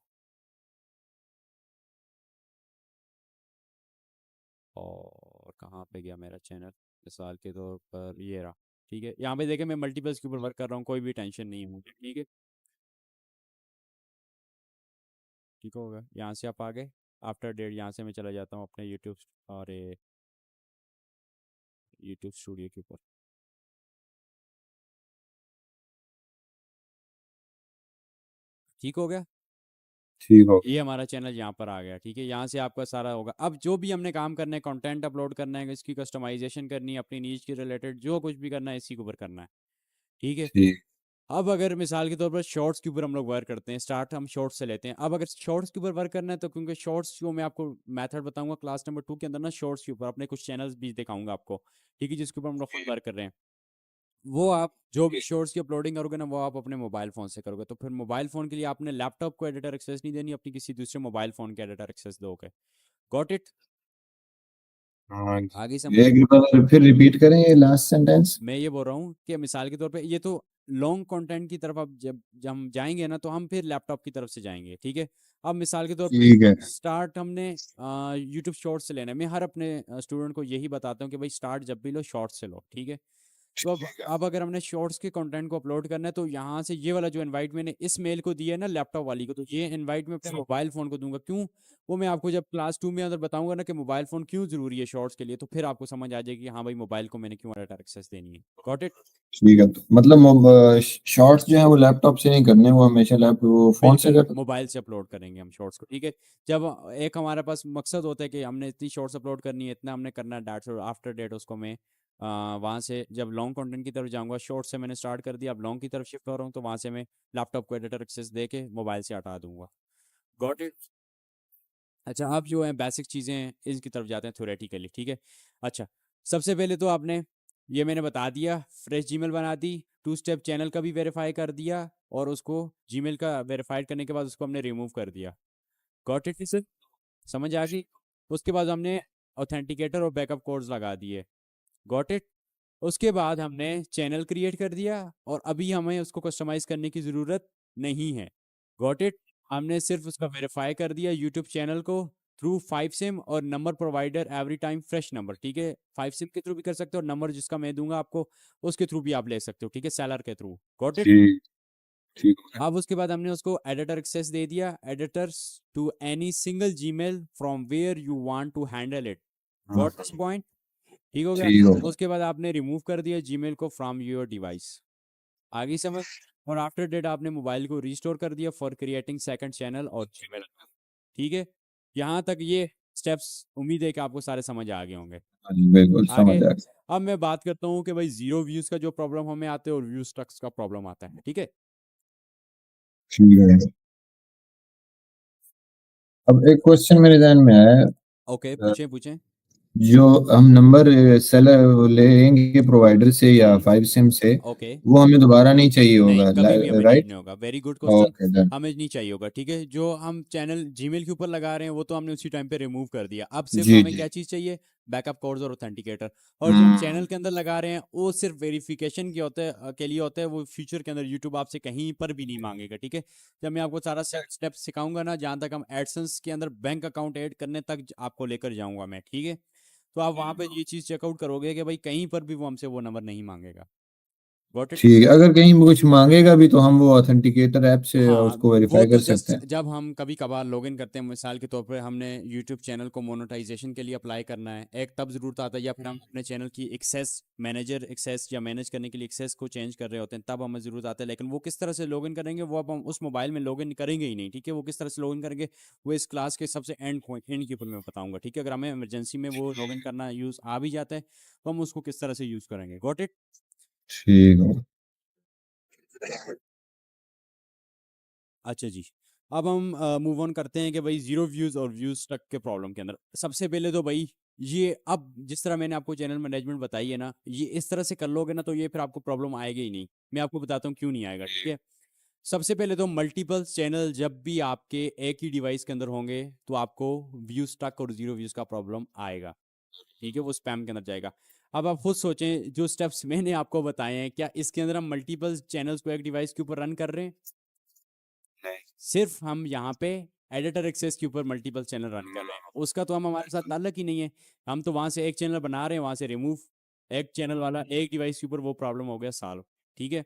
Speaker 1: और कहाँ पे गया मेरा चैनल? मिसाल के तौर पर ये रहा। ठीक है, यहाँ पे देखें मैं मल्टीपल्स के ऊपर वर्क कर रहा हूँ, कोई भी टेंशन नहीं है मुझे। ठीक है, ठीक होगा, यहाँ से आप आ गए। आफ्टर डेट यहाँ से मैं चला जाता हूँ अपने यूट्यूब और यूट्यूब स्टूडियो के ऊपर। ठीक हो गया,
Speaker 2: ठीक होगा।
Speaker 1: ये हमारा चैनल यहाँ पर आ गया। ठीक है, यहाँ से आपका सारा होगा। अब जो भी हमने काम करना है, कंटेंट अपलोड करना है, इसकी कस्टमाइजेशन करनी है, अपनी नीच के रिलेटेड जो कुछ भी करना है इसी के ऊपर करना है। ठीक है,
Speaker 2: ठीक।
Speaker 1: अब अगर मिसाल के तौर पर शॉर्ट्स के ऊपर हम लोग वर्क करते हैं, स्टार्ट हम शॉर्ट्स से लेते हैं। अब अगर शॉर्ट्स के ऊपर वर्क करना है तो क्योंकि शॉर्ट्स जो मैं आपको मेथड बताऊंगा क्लास नंबर 2 के अंदर ना, शॉर्ट्स के ऊपर अपने कुछ चैनल्स भी दिखाऊंगा आपको। ठीक है, जिसके ऊपर हम लोग खुद वर्क कर रहे हैं, वो आप जो भी शॉर्ट्स की अपलोडिंग करोगे ना वो आप अपने मोबाइल फ़ोन से करोगे। तो फिर मोबाइल फ़ोन के लिए आपने लैपटॉप को एडिटर एक्सेस नहीं देनी, अपनी किसी दूसरे मोबाइल फ़ोन के एडिटर एक्सेस दोगे। Got it?
Speaker 2: हाँ,
Speaker 1: आगे समझ?
Speaker 2: एक बार फिर रिपीट करें ये लास्ट सेंटेंस।
Speaker 1: मैं ये बोल रहा हूँ कि मिसाल के तौर पे ये तो लॉन्ग कंटेंट की तरफ अब जब हम जाएंगे ना तो हम फिर लैपटॉप की तरफ से जाएंगे। ठीक है, अब मिसाल के तौर पे
Speaker 2: ठीक है।
Speaker 1: स्टार्ट हमने यूट्यूब शॉर्ट्स से लेना है। मैं हर अपने स्टूडेंट को यही बताता हूँ कि भाई स्टार्ट जब भी लो शॉर्ट्स से लो। ठीक है, तो अब अगर हमने शॉर्ट्स के कंटेंट को अपलोड करना है तो यहाँ से ये वाला जो इनवाइट मैंने इस मेल को दिया है ना लैपटॉप वाली को, तो ये इनवाइट मैं अपने मोबाइल फोन को दूंगा। क्यों? वो मैं आपको जब क्लास 2 में अंदर बताऊंगा ना कि मोबाइल फोन क्यों जरूरी है शॉर्ट्स के लिए, तो फिर आपको समझ आ जाएगी कि हाँ भाई मोबाइल को मैंने क्यों डाटा एक्सेस देनी है। Got it?
Speaker 2: ठीक है, तो मतलब शॉर्ट्स जो है वो लैपटॉप से नहीं करने, वो हमेशा वो फोन से
Speaker 1: बिल्कुल
Speaker 2: कर।
Speaker 1: मोबाइल से अपलोड करेंगे हम शॉर्ट्स को। ठीक है, जब एक हमारे पास मकसद होता है कि हमने इतनी शॉर्ट्स अपलोड करनी है, इतना हमने करना है डाट, आफ्टर डेट उसको मैं वहाँ से जब लॉन्ग कंटेंट की तरफ जाऊँगा, शॉर्ट से मैंने स्टार्ट कर दिया, अब लॉन्ग की तरफ शिफ्ट हो रहा हूँ, तो वहाँ से मैं लैपटॉप को एडिटर एक्सेस दे के मोबाइल से हटा दूंगा। Got it? अच्छा, अब जो है बेसिक चीज़ें हैं इनकी तरफ जाते हैं थ्योरेटिकली। ठीक है, अच्छा सबसे पहले तो आपने, ये मैंने बता दिया, फ्रेश जीमेल बना दी, 2 स्टेप चैनल का भी वेरीफाई कर दिया और उसको जीमेल का वेरीफाइड करने के बाद उसको हमने रिमूव कर दिया। Got it sir? समझ आ गई? उसके बाद हमने ऑथेंटिकेटर और बैकअप कोड्स लगा दिए। Got it? उसके बाद हमने चैनल क्रिएट कर दिया और अभी हमें उसको कस्टमाइज करने की ज़रूरत नहीं है। Got it? हमने सिर्फ उसका वेरीफाई कर दिया यूट्यूब चैनल को थ्रू 5 सिम और number provider every time fresh number. ठीक है, 5 सिम के थ्रू भी कर सकते हो और नंबर जिसका मैं दूंगा आपको उसके थ्रू भी आप ले सकते हो। ठीक है, सेलर के थ्रू। Got it?
Speaker 2: ठीक। ठीक हो गया।
Speaker 1: अब उसके बाद हमने उसको एडिटर एक्सेस दे दिया, editors to any single Gmail from where you want to handle it.
Speaker 2: हाँ,
Speaker 1: गॉट दिस पॉइंट? ठीक हो गया,
Speaker 2: ठीक हो गया।
Speaker 1: उसके बाद आपने रिमूव कर दिया जीमेल को फ्रॉम योर डिवाइस। आगे समझ? और आफ्टर डेट आपने मोबाइल को रिस्टोर कर दिया फॉर क्रिएटिंग सेकंड चैनल और जीमेल। ठीक है, यहाँ तक ये स्टेप्स उम्मीद है कि आपको सारे समझ आ गए होंगे।
Speaker 2: हाँ जी, बिल्कुल समझ
Speaker 1: आगे
Speaker 2: आ गया।
Speaker 1: अब मैं बात करता हूँ कि भाई जीरो व्यूज का जो प्रॉब्लम हमें आते हैं और व्यू स्टक्स का प्रॉब्लम आता है। ठीक है,
Speaker 2: ठीक है। अब एक क्वेश्चन मेरे ध्यान में आया।
Speaker 1: ओके
Speaker 2: अ,
Speaker 1: पूछें पूछें।
Speaker 2: जो हम नंबर सेलर लेंगे प्रोवाइडर से या 5 सिम से,
Speaker 1: ओके,
Speaker 2: वो हमें दोबारा नहीं चाहिए
Speaker 1: नहीं
Speaker 2: होगा,
Speaker 1: कभी भी हमें नीड
Speaker 2: राइट?
Speaker 1: नहीं होगा। Very good question,
Speaker 2: okay done.
Speaker 1: हमें नहीं चाहिए होगा। ठीक है, जो हम चैनल जीमेल के ऊपर लगा रहे हैं वो तो हमने उसी टाइम पे रिमूव कर दिया। अब सिर्फ
Speaker 2: जी
Speaker 1: हमें
Speaker 2: जी।
Speaker 1: क्या चीज़ चाहिए? बैकअप कोड्स और ऑथेंटिकेटर। और जो हम चैनल
Speaker 2: हम्म
Speaker 1: के अंदर लगा रहे हैं वो सिर्फ वेरिफिकेशन के लिए होते हैं, वो फ्यूचर के अंदर यूट्यूब आपसे कहीं पर भी नहीं मांगेगा, ठीक है। जब मैं आपको सारा स्टेप सिखाऊंगा ना, जहाँ तक हम एडसेंस के अंदर बैंक अकाउंट ऐड करने तक आपको लेकर जाऊंगा मैं, ठीक है। तो आप वहां पे ये चीज चेकआउट करोगे कि भाई कहीं पर भी वो हमसे वो नंबर नहीं मांगेगा। Got it.
Speaker 2: ठीक है, अगर कहीं कुछ मांगेगा भी तो हम वो ऑथेंटिकेटर ऐप से
Speaker 1: हाँ,
Speaker 2: उसको
Speaker 1: वो
Speaker 2: वेरीफाई
Speaker 1: तो
Speaker 2: कर सकते
Speaker 1: जस्ट
Speaker 2: हैं।
Speaker 1: जब हम कभी कभार लॉगिन करते हैं, मिसाल के तौर पर हमने यूट्यूब चैनल को मोनेटाइजेशन के लिए अप्लाई करना है, एक तब ज़रूरत आता है जब हम अपने चैनल की एक्सेस मैनेजर एक्सेस या मैनेज करने के लिए एक्सेस को चेंज कर रहे होते हैं, तब हमें ज़रूरत आता है। लेकिन वो किस तरह से लॉगिन करेंगे, वो अब हम उस मोबाइल में लॉगिन करेंगे ही नहीं, ठीक है। वो किस तरह से लॉगिन करेंगे, वो इस क्लास के सबसे एंड के ऊपर मैं बताऊंगा, ठीक है। अगर हमें इमरजेंसी में वो लॉगिन करना यूज़ आ भी जाता है तो हम उसको किस तरह से यूज़ करेंगे। Got it.
Speaker 2: ठीक है।
Speaker 1: अच्छा जी। अब हम मूव ऑन करते हैं कि भाई जीरो व्यूज और व्यूज तक के प्रॉब्लम के अंदर सबसे पहले तो भाई ये, अब जिस तरह मैंने आपको चैनल मैनेजमेंट बताई है ना, ये इस तरह से कर लोगे ना तो ये फिर आपको प्रॉब्लम आएगा ही नहीं। मैं आपको बताता हूँ क्यों नहीं आएगा, ठीक है। सबसे पहले तो मल्टीपल चैनल जब भी आपके एक ही डिवाइस के अंदर होंगे तो आपको व्यूज तक और जीरो व्यूज का प्रॉब्लम आएगा, ठीक है। वो स्पैम के अंदर जाएगा। अब आप खुद सोचें, जो स्टेप्स मैंने आपको बताए हैं, क्या इसके अंदर हम मल्टीपल चैनल्स को एक डिवाइस के ऊपर रन कर रहे हैं? सिर्फ हम यहाँ पे एडिटर एक्सेस के ऊपर मल्टीपल चैनल रन कर रहे हैं, उसका तो हम हमारे साथ ताल्लुक ही नहीं है। हम तो वहां से एक चैनल बना रहे हैं, वहां से रिमूव, एक चैनल वाला एक डिवाइस के ऊपर, वो प्रॉब्लम हो गया सॉल्व, ठीक है।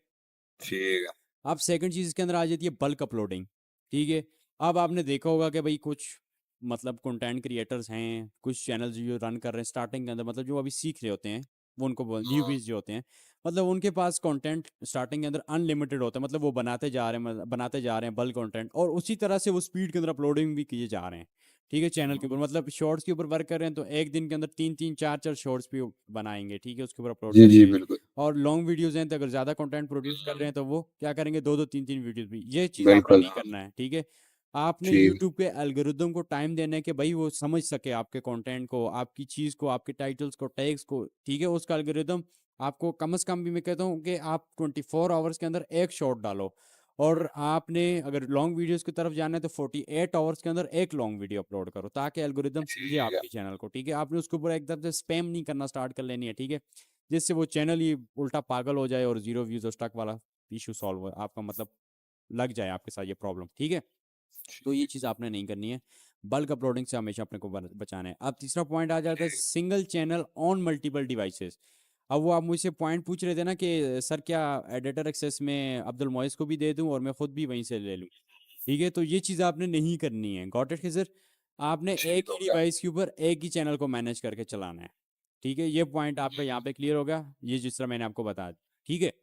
Speaker 2: ठीक है।
Speaker 1: अब सेकंड चीज इसके अंदर आ जाती है बल्क अपलोडिंग, ठीक है। अब आपने देखा होगा कि भाई कुछ मतलब कंटेंट क्रिएटर्स हैं, कुछ चैनल जो रन कर रहे हैं स्टार्टिंग के अंदर, मतलब जो अभी सीख रहे होते हैं, वो उनको न्यूबीज जो होते हैं, मतलब उनके पास कंटेंट स्टार्टिंग के अंदर अनलिमिटेड होता है, मतलब वो बनाते जा रहे हैं, बनाते जा रहे हैं बल्क कंटेंट, और उसी तरह से वो स्पीड के अंदर अपलोडिंग भी किए जा रहे हैं, ठीक है। चैनल के ऊपर मतलब शॉर्ट्स के ऊपर वर्क कर रहे हैं तो एक दिन के अंदर तीन तीन चार चार शॉर्ट्स भी बनाएंगे, ठीक है, उसके ऊपर अपलोड
Speaker 2: जी जी
Speaker 1: करेंगे।
Speaker 2: बिल्कुल।
Speaker 1: और लॉन्ग वीडियोस हैं तो अगर ज़्यादा कंटेंट प्रोड्यूस कर रहे हैं तो वो क्या करेंगे, दो दो तीन तीन वीडियोस भी। ये चीज़ आपने
Speaker 2: बिल्कुल।
Speaker 1: नहीं करना है, ठीक है। आपने
Speaker 2: ठीक।
Speaker 1: यूट्यूब के एल्गोरिदम को टाइम देना है कि भाई वो समझ सके आपके कंटेंट को, आपकी चीज़ को, आपके टाइटल्स को, टैग्स को, ठीक है। उसका एल्गोरिदम आपको कम से कम भी मैं कहता हूँ कि आप 24 आवर्स के अंदर एक शॉट डालो। और आपने अगर लॉन्ग वीडियोस की तरफ जाना है तो 48 आवर्स के अंदर एक लॉन्ग वीडियो अपलोड करो, ताकि एल्गोरिदम समझे
Speaker 2: ठीक है।
Speaker 1: आपके चैनल को, ठीक है। आपने उसके ऊपर एकदम से स्पैम नहीं करना स्टार्ट कर लेनी है, ठीक है, जिससे वो चैनल ही उल्टा पागल हो जाए और जीरो व्यूज और स्टक वाला इशू सॉल्व हो, आपका मतलब लग जाए आपके साथ ये प्रॉब्लम, ठीक है। तो ये चीज़ आपने नहीं करनी है। बल्क अपलोडिंग से हमेशा अपने को बचाना है। अब तीसरा पॉइंट आ जाता है single channel on multiple devices. अब वो आप मुझसे पॉइंट पूछ रहे थे ना कि सर क्या एडिटर एक्सेस में अब्दुल मोइस को भी दे दूं और मैं खुद भी वहीं से ले लूं, ठीक है। तो ये चीज़ आपने नहीं करनी है, गॉट इट सर। आपने एक
Speaker 2: ठीक
Speaker 1: ही
Speaker 2: हो गया।
Speaker 1: डिवाइस के ऊपर एक ही चैनल को मैनेज करके चलाना है, ठीक है। ये पॉइंट आपका यहाँ पे क्लियर हो गया, ये जिस तरह मैंने आपको बताया, ठीक है।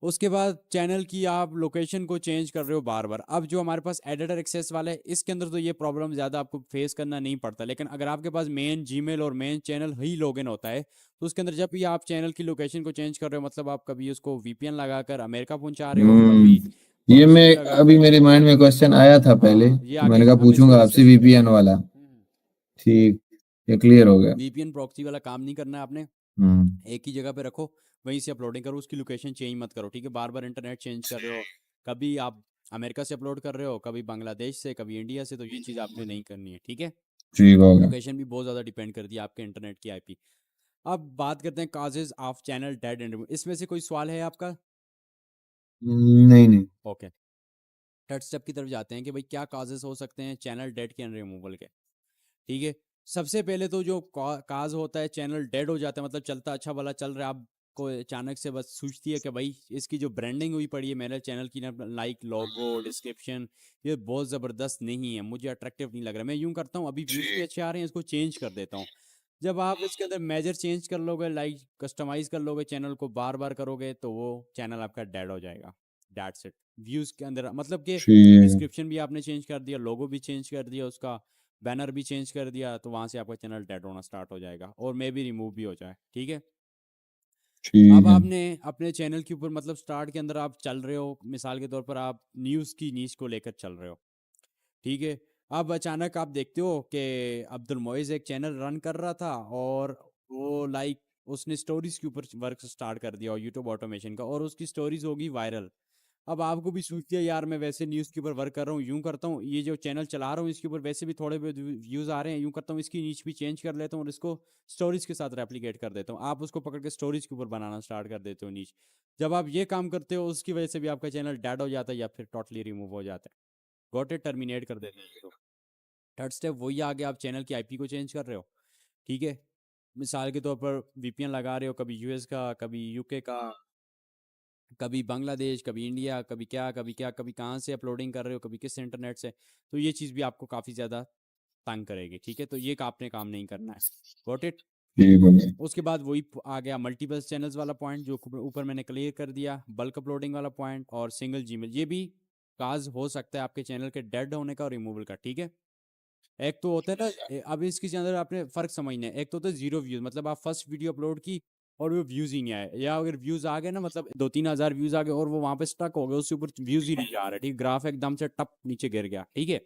Speaker 1: उसके बाद चैनल की आप लोकेशन को चेंज कर रहे हो बार बार। अब जो हमारे पास एडिटर एक्सेस वाला है इसके अंदर तो ये प्रॉब्लम ज़्यादा आपको फेस करना नहीं पड़ता, लेकिन अगर आपके पास मेन जीमेल और मेन चैनल ही लॉगिन होता है तो उसके अंदर जब भी आप चैनल की लोकेशन को चेंज कर रहे हो, मतलब आप कभी उसको वीपीएन लगाकर अमेरिका पहुंचा रहे हो, कभी
Speaker 2: ये मैं
Speaker 1: प्रॉक्सी लगा
Speaker 2: अभी मेरे माइंड में क्वेश्चन आया था पहले,
Speaker 1: हाँ, ये
Speaker 2: तो
Speaker 1: आगे
Speaker 2: मैंने कहा
Speaker 1: हमें इसको
Speaker 2: पूछूंगा आपसे
Speaker 1: डिस्कस करेंगे।
Speaker 2: वीपीएन वाला। ठीक। ये क्लियर हो गया।
Speaker 1: वीपीएन प्रॉक्सी वाला काम नहीं करना है आपने।
Speaker 2: हम्म।
Speaker 1: एक ही जगह पे रखो, वहीं से अपलोडिंग करो, उसकी लोकेशन चेंज मत करो, ठीक है। बार बार इंटरनेट चेंज कर रहे हो, कभी आप अमेरिका से अपलोड कर रहे हो, कभी बांग्लादेश से, कभी इंडिया से, तो ये चीज़ आपने नहीं करनी है, ठीक है।
Speaker 2: ठीक हो गया।
Speaker 1: लोकेशन भी बहुत ज़्यादा डिपेंड करती है आपके इंटरनेट की आईपी। अब बात करते हैं causes of channel dead and, इसमें से कोई सवाल है आपका?
Speaker 2: नहीं नहीं।
Speaker 1: ओके, थर्ड स्टेप की तरफ जाते हैं कि भाई क्या काजेज हो सकते हैं चैनल डेड के एंड रिमूवल के, ठीक है। सबसे पहले तो जो काज होता है चैनल डेड हो जाता है, मतलब चलता अच्छा भला चल रहा है, आपको अचानक से बस सूझती है कि भाई इसकी जो ब्रांडिंग हुई पड़ी है मेरे चैनल की ना, लाइक लोगो डिस्क्रिप्शन, ये बहुत ज़बरदस्त नहीं है, मुझे अट्रैक्टिव नहीं लग रहा, मैं यूं करता हूँ अभी व्यूज़ भी अच्छे आ रहे हैं, इसको चेंज कर देता हूँ। जब आप इसके अंदर मेजर चेंज कर लोगे, लाइक कस्टमाइज कर लोगे चैनल को, बार बार करोगे, तो वो चैनल आपका डेड हो जाएगा। That's it. व्यूज के अंदर मतलब कि
Speaker 2: ठीक है।
Speaker 1: डिस्क्रिप्शन भी आपने चेंज कर दिया, लोगो भी चेंज कर दिया, उसका बैनर भी चेंज कर दिया, तो वहां से आपका चैनल डेड होना स्टार्ट हो जाएगा और मे भी रिमूव भी हो जाए, ठीक है। अब
Speaker 2: ठीक है।
Speaker 1: आपने अपने चैनल के ऊपर मतलब स्टार्ट के अंदर आप चल रहे हो, मिसाल के तौर पर आप न्यूज़ की नीच को लेकर चल रहे हो, ठीक है। अब अचानक आप देखते हो कि अब्दुल मोइज एक चैनल रन कर रहा था और वो लाइक उसने स्टोरीज के ऊपर वर्क स्टार्ट कर दिया और यूट्यूब ऑटोमेशन का, और उसकी स्टोरीज होगी वायरल। अब आपको भी सूझती है यार मैं वैसे न्यूज़ के ऊपर वर्क कर रहा हूँ, यूं करता हूँ, ये जो चैनल चला रहा हूँ इसके ऊपर वैसे भी थोड़े बहुत व्यूज आ रहे हैं, यूं करता हूँ इसकी नीच भी चेंज कर लेता हूँ और इसको स्टोरीज के साथ रेप्लिकेट कर देता हूँ। आप उसको पकड़ के स्टोरीज के ऊपर बनाना स्टार्ट कर देते हो नीच। जब आप ये काम करते हो उसकी वजह से भी आपका चैनल डेड हो जाता है या फिर टोटली रिमूव हो जाता है, गॉट इट, टर्मिनेट कर देते हैं। थर्ड स्टेप वही आ गया, आप चैनल की आईपी को चेंज कर रहे हो, ठीक है। मिसाल के तौर पर वीपीएन लगा रहे हो, कभी यूएस का, कभी यूके का, कभी बांग्लादेश, कभी इंडिया, कभी क्या, कभी क्या, कभी कहाँ से अपलोडिंग कर रहे हो, कभी किस इंटरनेट से। तो ये चीज़ भी आपको काफ़ी ज़्यादा तंग करेगी, ठीक है। तो ये आपने काम नहीं करना है, गॉट इट।
Speaker 2: ठीक है भाई।
Speaker 1: उसके बाद वही आ गया मल्टीपल चैनल्स वाला पॉइंट जो ऊपर मैंने क्लियर कर दिया, बल्क अपलोडिंग वाला पॉइंट और सिंगल जीमेल। ये भी काज हो सकता है आपके चैनल के डेड होने का और रिमूवल का, ठीक है। एक तो होता है ना अब इसके अंदर आपने फर्क समझना है, एक तो होता है जीरो व्यूज, मतलब आप फर्स्ट वीडियो अपलोड की और वो व्यूज ही नहीं आए, या अगर व्यूज आ गए ना मतलब 2-3 हज़ार व्यूज आ गए और वो वहां पे स्टक हो गए, उसके ऊपर व्यूज ही नहीं आ रहे, ठीक, ग्राफ एकदम से टप नीचे गिर गया, ठीक है।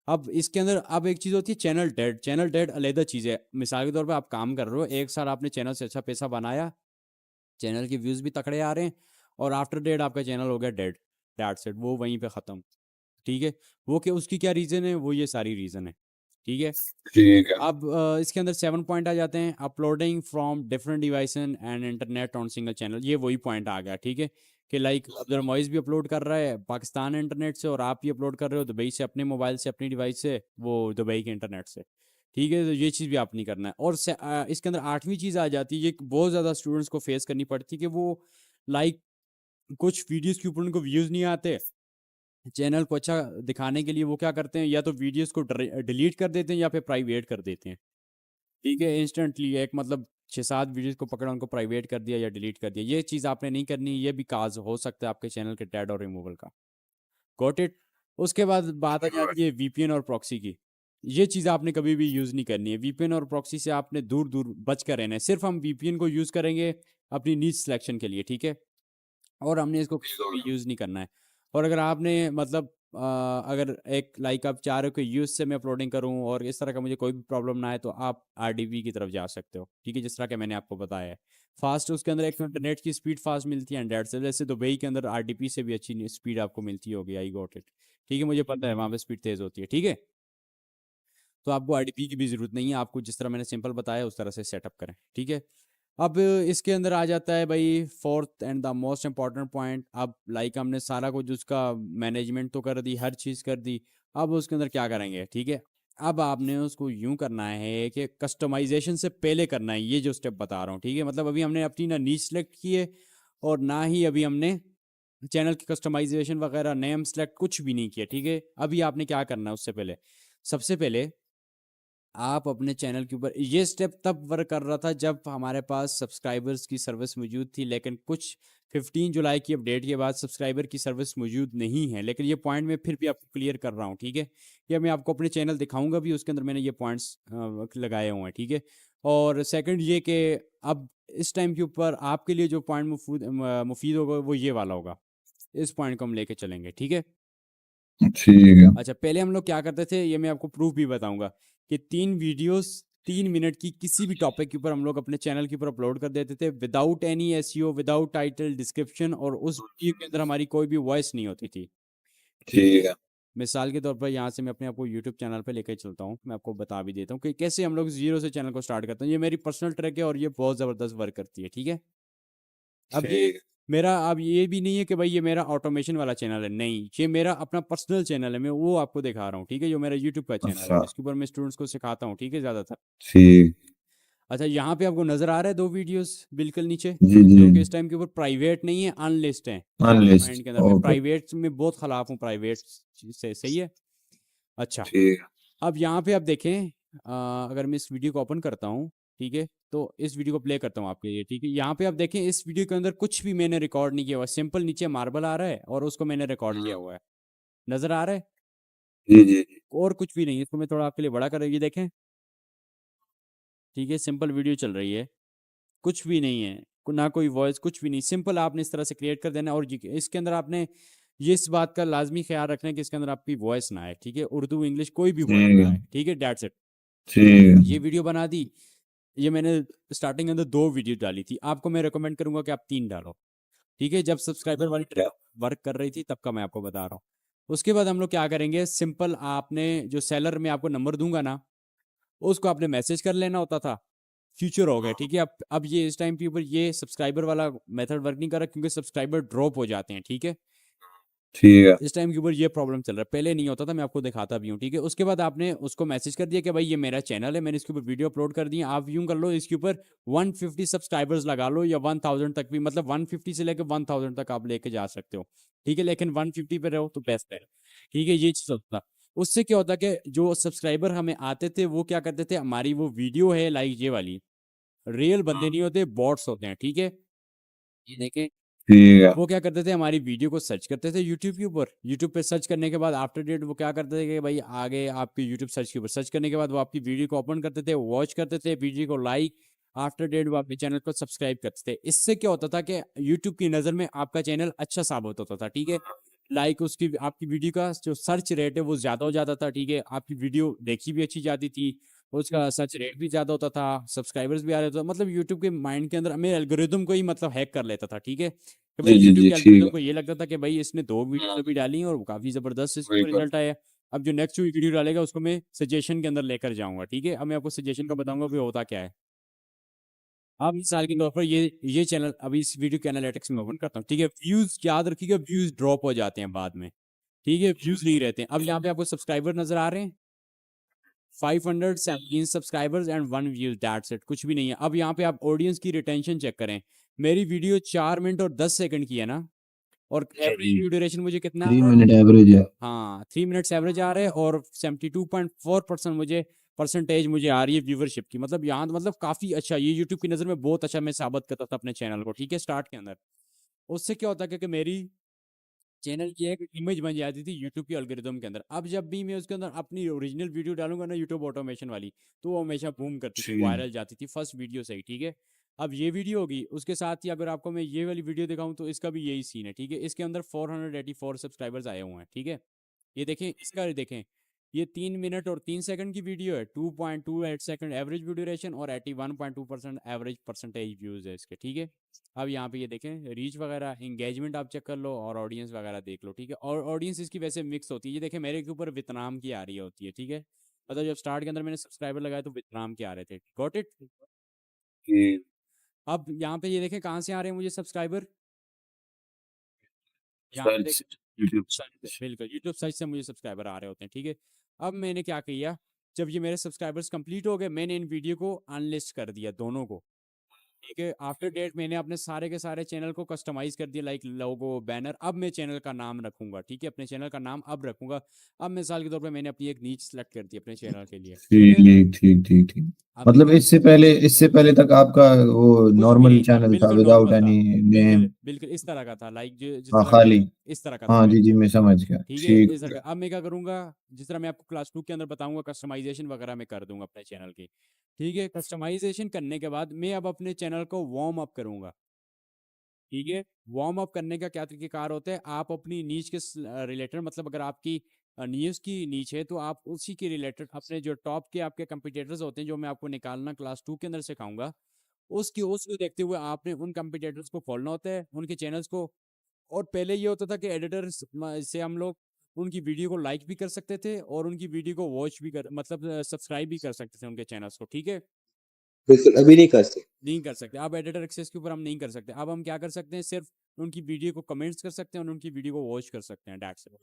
Speaker 1: अब इसके अंदर अब एक चीज होती है चैनल डेड। चैनल डेड अलग चीज है। मिसाल के तौर पे आप काम कर रहे हो, एक साल आपने चैनल से अच्छा पैसा बनाया, चैनल के व्यूज भी तकड़े आ रहे हैं, और आफ्टर डेट आपका चैनल हो गया डेड, दैट्स इट, वो वहीं पे खत्म, ठीक है। वो क्या, उसकी क्या रीजन है, वो ये सारी रीजन है, ठीक है।
Speaker 2: ठीक है।
Speaker 1: अब इसके अंदर 7 पॉइंट आ जाते हैं, uploading from different device and internet on single channel. ये वही पॉइंट आ गया, ठीक है, कि लाइक अगर मॉइस भी अपलोड कर रहा है पाकिस्तान इंटरनेट से और आप भी अपलोड कर रहे हो दुबई से, अपने मोबाइल से, अपनी डिवाइस से, वो दुबई के इंटरनेट से, ठीक है। तो ये चीज़ भी आप नहीं करना है। और इसके अंदर 8वीं चीज़ आ जाती है, ये बहुत ज़्यादा स्टूडेंट्स को फेस करनी पड़ती है, कि वो लाइक कुछ वीडियोस के ऊपर उनको व्यूज़ नहीं आते, चैनल को अच्छा दिखाने के लिए वो क्या करते हैं, या तो वीडियोस को डिलीट कर देते हैं या फिर प्राइवेट कर देते हैं, ठीक है, इंस्टेंटली। एक मतलब 6-7 वीडियोस को पकड़ा, उनको प्राइवेट कर दिया या डिलीट कर दिया। ये चीज़ आपने नहीं करनी, ये भी काज हो सकता है आपके चैनल के डेड और रिमूवल का, गॉट इट। उसके बाद बात आ जाती है वीपीएन और प्रॉक्सी की। ये चीज़ आपने कभी भी यूज़ नहीं करनी है, वीपीएन और प्रॉक्सी से आपने दूर दूर बच कर रहना है। सिर्फ हम वीपीएन को यूज़ करेंगे अपनी नीच सिलेक्शन के लिए, ठीक है, और हमने इसको कभी यूज़ नहीं करना है। और अगर आपने मतलब अगर एक लाइक आप चाह रहे हो कि यूज से मैं अपलोडिंग करूं और इस तरह का मुझे कोई भी प्रॉब्लम ना आए, तो आप आरडीवी की तरफ जा सकते हो, ठीक है, जिस तरह के मैंने आपको बताया है। फास्ट उसके अंदर एक तो इंटरनेट की स्पीड फास्ट मिलती है, एंड्रॉइड से जैसे दुबई के अंदर आरडीपी से भी अच्छी स्पीड आपको मिलती होगी, आई गॉट इट, ठीक है, मुझे पता है वहाँ पे स्पीड तेज़ होती है, ठीक है। तो आपको आरडीपी की भी ज़रूरत नहीं है, आपको जिस तरह मैंने सिंपल बताया उस तरह से सेटअप करें, ठीक है। अब इसके अंदर आ जाता है भाई fourth and the most important point. अब लाइक हमने सारा कुछ उसका मैनेजमेंट तो कर दी, हर चीज़ कर दी, अब उसके अंदर क्या करेंगे, ठीक है। अब आपने उसको यूं करना है कि कस्टमाइजेशन से पहले करना है, ये जो स्टेप बता रहा हूँ, ठीक है। मतलब अभी हमने अपनी ना नीच सेलेक्ट की है और ना ही अभी हमने चैनल की कस्टमाइजेशन वगैरह नेम सेलेक्ट कुछ भी नहीं किया, ठीक है। अभी आपने क्या करना है, उससे पहले सबसे पहले आप अपने चैनल के ऊपर, ये स्टेप तब वर्क कर रहा था जब हमारे पास सब्सक्राइबर्स की सर्विस मौजूद थी, लेकिन कुछ 15 जुलाई की अपडेट के बाद सब्सक्राइबर की सर्विस मौजूद नहीं है। लेकिन ये पॉइंट मैं फिर भी आपको क्लियर कर रहा हूँ, ठीक है। ये मैं आपको अपने चैनल दिखाऊंगा भी, उसके अंदर मैंने ये पॉइंट्स लगाए हुए हैं, ठीक है। और सेकंड ये कि अब इस टाइम के ऊपर आपके लिए जो पॉइंट मुफीद होगा वो ये वाला होगा, इस पॉइंट को हम लेके चलेंगे, ठीक है।
Speaker 2: ठीक है।
Speaker 1: अच्छा, पहले हम लोग क्या करते थे, ये मैं आपको प्रूफ भी बताऊंगा, कि 3 वीडियोस 3 मिनट की किसी भी टॉपिक के ऊपर हम लोग अपने चैनल के ऊपर अपलोड कर देते थे, without any SEO, without title description, और उस वीडियो के अंदर हमारी कोई भी वॉइस नहीं होती थी, ठीक है।
Speaker 2: ठीक है।
Speaker 1: मिसाल के तौर पर यहाँ से मैं अपने आपको यूट्यूब चैनल पे लेकर चलता हूँ, मैं आपको बता भी देता हूँ कि कैसे हम लोग जीरो से चैनल को स्टार्ट करते हैं। ये मेरी पर्सनल ट्रैक है और ये बहुत ज़बरदस्त वर्क करती है, ठीक है। अब ये
Speaker 2: ठीक।
Speaker 1: मेरा, अब ये भी नहीं है कि भाई ये मेरा ऑटोमेशन वाला चैनल है, नहीं, ये मेरा अपना पर्सनल चैनल है, मैं वो आपको दिखा रहा हूँ, ठीक है, जो मेरा यूट्यूब का चैनल है
Speaker 2: अच्छा।
Speaker 1: जिसके ऊपर मैं स्टूडेंट्स को सिखाता हूँ, ठीक है, ज़्यादातर।
Speaker 2: ठीक।
Speaker 1: अच्छा, यहाँ पे आपको नज़र आ रहा है 2 वीडियोस बिल्कुल नीचे,
Speaker 2: जी जी।
Speaker 1: जो कि इस टाइम के ऊपर प्राइवेट नहीं है, अनलिस्ट है,
Speaker 2: अनलिस्ट।
Speaker 1: पॉइंट के अंदर मैं
Speaker 2: ओके।
Speaker 1: प्राइवेट में बहुत खिलाफ हूँ, प्राइवेट से, सही है। अच्छा,
Speaker 2: ठीक।
Speaker 1: अब यहाँ पे आप देखें, अगर मैं इस वीडियो को ओपन करता हूँ, ठीक है, तो इस वीडियो को प्ले करता हूँ आपके लिए, ठीक है। यहाँ पे आप देखें इस वीडियो के अंदर कुछ भी मैंने रिकॉर्ड नहीं किया हुआ, सिंपल नीचे मार्बल आ रहा है और उसको मैंने रिकॉर्ड किया हुआ है, नजर आ रहा है,
Speaker 2: जी जी जी।
Speaker 1: और कुछ भी नहीं है। इसको मैं थोड़ा आपके लिए बड़ा कर, ये देखें, ठीक है, सिंपल वीडियो चल रही है, कुछ भी नहीं है, ना कोई वॉइस, कुछ भी नहीं, सिंपल आपने इस तरह से क्रिएट कर देना है। और इसके अंदर आपने ये इस बात का लाजमी ख्याल रखना है कि इसके अंदर आपकी वॉइस ना आए, ठीक है, उर्दू इंग्लिश कोई भी वॉइस
Speaker 2: ठीक
Speaker 1: ना
Speaker 2: है।
Speaker 1: आए, ठीक है, डेट्स इट।
Speaker 2: ठीक
Speaker 1: ये
Speaker 2: है।
Speaker 1: वीडियो बना दी, ये मैंने स्टार्टिंग के अंदर 2 वीडियो डाली थी, आपको मैं रिकमेंड करूंगा कि आप 3 डालो, ठीक है, जब सब्सक्राइबर वाली ट्रैप वर्क कर रही थी तब का मैं आपको बता रहा हूँ। उसके बाद हम लोग क्या करेंगे, सिंपल आपने जो सेलर में आपको नंबर दूंगा ना, उसको आपने मैसेज कर लेना होता था। फ्यूचर हो गया, ठीक है। अब ये इस टाइम के ऊपर ये सब्सक्राइबर वाला मेथड वर्क नहीं कर रहा, क्योंकि सब्सक्राइबर ड्रॉप हो जाते हैं, ठीक है।
Speaker 2: ठीक है।
Speaker 1: इस टाइम के ऊपर ये प्रॉब्लम चल रहा है, पहले नहीं होता था, मैं आपको दिखाता भी हूँ, ठीक है। उसके बाद आपने उसको मैसेज कर दिया कि भाई ये मेरा चैनल है, मैंने इसके ऊपर वीडियो अपलोड कर दी है, आप यूं कर लो, इसके ऊपर 150 सब्सक्राइबर्स लगा लो, या 1000 तक भी, मतलब 150 से लेकर 1000 तक आप लेके जा सकते हो, ठीक है। लेकिन 150 पे रहो तो बेस्ट है, ठीक है। ये चीज होता, उससे क्या होता कि जो सब्सक्राइबर हमें आते थे वो क्या करते थे, हमारी वो वीडियो है लाइक ये वाली, रियल बंदे नहीं होते, बॉट्स होते हैं, ठीक है। ये देखें,
Speaker 2: ठीक है।
Speaker 1: वो क्या करते थे, हमारी वीडियो को सर्च करते थे यूट्यूब के ऊपर, यूट्यूब पे सर्च करने के बाद आफ्टर डेट वो क्या करते थे कि भाई आगे आपके यूट्यूब सर्च के ऊपर सर्च करने के बाद वो आपकी वीडियो को ओपन करते थे, वॉच करते थे, वीडियो को लाइक, आफ्टर डेट वो आपके चैनल को सब्सक्राइब करते थे। इससे क्या होता था कि यूट्यूब की नज़र में आपका चैनल अच्छा साबित होता था, ठीक है। लाइक उसकी आपकी वीडियो का जो सर्च रेट है वो ज़्यादा हो जाता था, ठीक है। आपकी वीडियो देखी भी अच्छी जाती थी, उसका सर्च रेट भी ज़्यादा होता था, सब्सक्राइबर्स भी आ रहे थे, मतलब यूट्यूब के माइंड के अंदर हमें एल्गोरिदम को ही मतलब हैक कर लेता था, ठीक है। कि भाई
Speaker 2: जी जी
Speaker 1: यूट्यूब
Speaker 2: जी
Speaker 1: के
Speaker 2: ठीक
Speaker 1: एल्गोरिदम
Speaker 2: है।
Speaker 1: को ये लगता था कि भाई इसने 2 वीडियोस अभी डाली हैं और काफी जबरदस्त इसको
Speaker 2: बिल्कुल।
Speaker 1: रिजल्ट आया है। अब जो नेक्स्ट वीडियो डालेगा उसको मैं सजेशन के अंदर लेकर जाऊंगा, ठीक है। अब मैं आपको सजेशन का बताऊंगा भी होता क्या है। अब मिसाल के तौर पर ये चैनल अभी इस वीडियो के एनालिटिक्स में ओपन करता हूँ, ठीक है। व्यूज याद रखिएगा, व्यूज ड्रॉप हो जाते हैं बाद में, ठीक है, व्यूज नहीं रहते हैं। अब यहाँ पे आपको सब्सक्राइबर नजर आ रहे हैं, 517 subscribers and 1 views, that's it, कुछ भी नहीं है। अब यहाँ पे आप ऑडियंस की रिटेंशन चेक करें, मेरी वीडियो 4 मिनट और 10 सेकंड की है ना, और एवरेज व्यू ड्यूरेशन मुझे कितना आ
Speaker 2: थ्री
Speaker 1: रहा है,
Speaker 2: मिनट एवरेज है।
Speaker 1: हाँ 3 मिनट्स एवरेज आ रहा है, और 72.4% मुझे परसेंटेज मुझे आ रही है व्यूवरशिप की। मतलब यहाँ तो मतलब काफी अच्छा, ये यूट्यूब की नजर में बहुत अच्छा मैं साबित करता था अपने चैनल को, ठीक है, स्टार्ट के अंदर। उससे क्या होता है कि मेरी चैनल की एक इमेज बन जाती थी यूट्यूब के एल्गोरिदम के अंदर। अब जब भी मैं उसके अंदर अपनी ओरिजिनल वीडियो डालूंगा ना यूट्यूब ऑटोमेशन वाली, तो वो हमेशा बूम करती थी,
Speaker 2: ठीक।
Speaker 1: वायरल जाती थी फर्स्ट वीडियो से ही, ठीक है। अब ये वीडियो होगी, उसके साथ ही अगर आपको मैं ये वाली वीडियो दिखाऊं तो इसका भी यही सीन है, ठीक है। इसके अंदर 484 सब्सक्राइबर्स आए हुए हैं, ठीक है। ये देखें, इसका देखें, ये 3 मिनट और 3 सेकंड की वीडियो है, 2.28 सेकंड एवरेज व्यू ड्यूरेशन, और 81.2% एवरेज परसेंटेज व्यूज है इसके, ठीक है। अब यहाँ पे ये देखें, रीच वगैरह, एंगेजमेंट आप चेक कर लो, और ऑडियंस वगैरह देख लो, ठीक है। और ऑडियंस इसकी वैसे मिक्स होती है, ये देखें मेरे के ऊपर वियतनाम की आ रही होती है, ठीक है। मतलब जब स्टार्ट के अंदर मैंने सब्सक्राइबर लगाया तो वियतनाम के आ रहे थे, गॉट इट।
Speaker 2: ठीक।
Speaker 1: अब यहाँ पे ये देखें कहाँ से आ रहे हैं मुझे सब्सक्राइबर, यहाँ पे
Speaker 2: सर्च,
Speaker 1: देखें,
Speaker 2: यूट्यूब
Speaker 1: सर्च से,
Speaker 2: सर्च।
Speaker 1: बिल्कुल यूट्यूब सर्च से मुझे सब्सक्राइबर आ रहे होते हैं, ठीक है। अब मैंने क्या किया, जब ये मेरे सब्सक्राइबर्स कंप्लीट हो गए, मैंने इन वीडियो को अनलिस्ट कर दिया दोनों को, ठीक है। आफ्टर डेट मैंने अपने सारे के सारे चैनल को कस्टमाइज कर दिया, लाइक लोगो, बैनर। अब मैं चैनल का नाम रखूंगा, ठीक है, अपने चैनल का नाम अब रखूंगा। अब मिसाल के तौर पे मैंने अपनी एक नीच सेलेक्ट कर दी अपने चैनल के लिए, ठीक है।
Speaker 2: ठीक ठीक ठीक ठीक।
Speaker 1: अब मैं
Speaker 2: मतलब
Speaker 1: क्या,
Speaker 2: इससे पहले तक आपका वो
Speaker 1: कुछ भी
Speaker 2: नॉर्मल
Speaker 1: नहीं था,
Speaker 2: चैनल था,
Speaker 1: बिल्कुल
Speaker 2: विदाउट
Speaker 1: नॉर्मल था,
Speaker 2: एनी
Speaker 1: बिल्कुल
Speaker 2: नेम।
Speaker 1: बिल्कुल इस तरह का था, लाइक जो जिस
Speaker 2: हाँ
Speaker 1: तरह का
Speaker 2: खाली।
Speaker 1: इस तरह का था
Speaker 2: हाँ
Speaker 1: मेरा
Speaker 2: जी जी
Speaker 1: चैनल,
Speaker 2: मैं समझ गया।
Speaker 1: ठीक है।
Speaker 2: ठीक।
Speaker 1: इस तरह का अब मैं क्या करूंगा, जिस तरह मैं आपको क्लास 2 के अंदर बताऊंगा, कस्टमाइजेशन वगैरह मैं कर दूंगा अपने चैनल की, ठीक है। कस्टमाइजेशन करने के बाद मैं अब अपने चैनल को वार्म अप करूंगा, ठीक है। वार्म अप करने का क्या तरीकेकार होता है, आप अपनी नीच के रिलेटेड, मतलब अगर आपकी न्यूज़ की नीच है तो आप उसी के रिलेटेड अपने जो टॉप के आपके कंपिटेटर्स होते हैं, जो मैं आपको निकालना क्लास 2 के अंदर सिखाऊंगा, उसको देखते हुए आपने उन कंपिटेटर्स को फॉलो होता है, उनके चैनल्स को। और पहले ये होता था कि एडिटर्स से हम लोग उनकी वीडियो को लाइक भी कर सकते थे, और उनकी वीडियो को वॉच भी कर, मतलब सब्सक्राइब भी कर सकते थे उनके चैनल्स को, ठीक है।
Speaker 3: बिल्कुल, अभी नहीं कर सकते।
Speaker 1: नहीं कर सकते, अब एडिटर एक्सेस के ऊपर हम नहीं कर सकते। अब हम क्या कर सकते हैं, सिर्फ उनकी वीडियो को कमेंट्स कर सकते हैं और उनकी वीडियो को वॉच कर सकते हैं, डेट्स इट,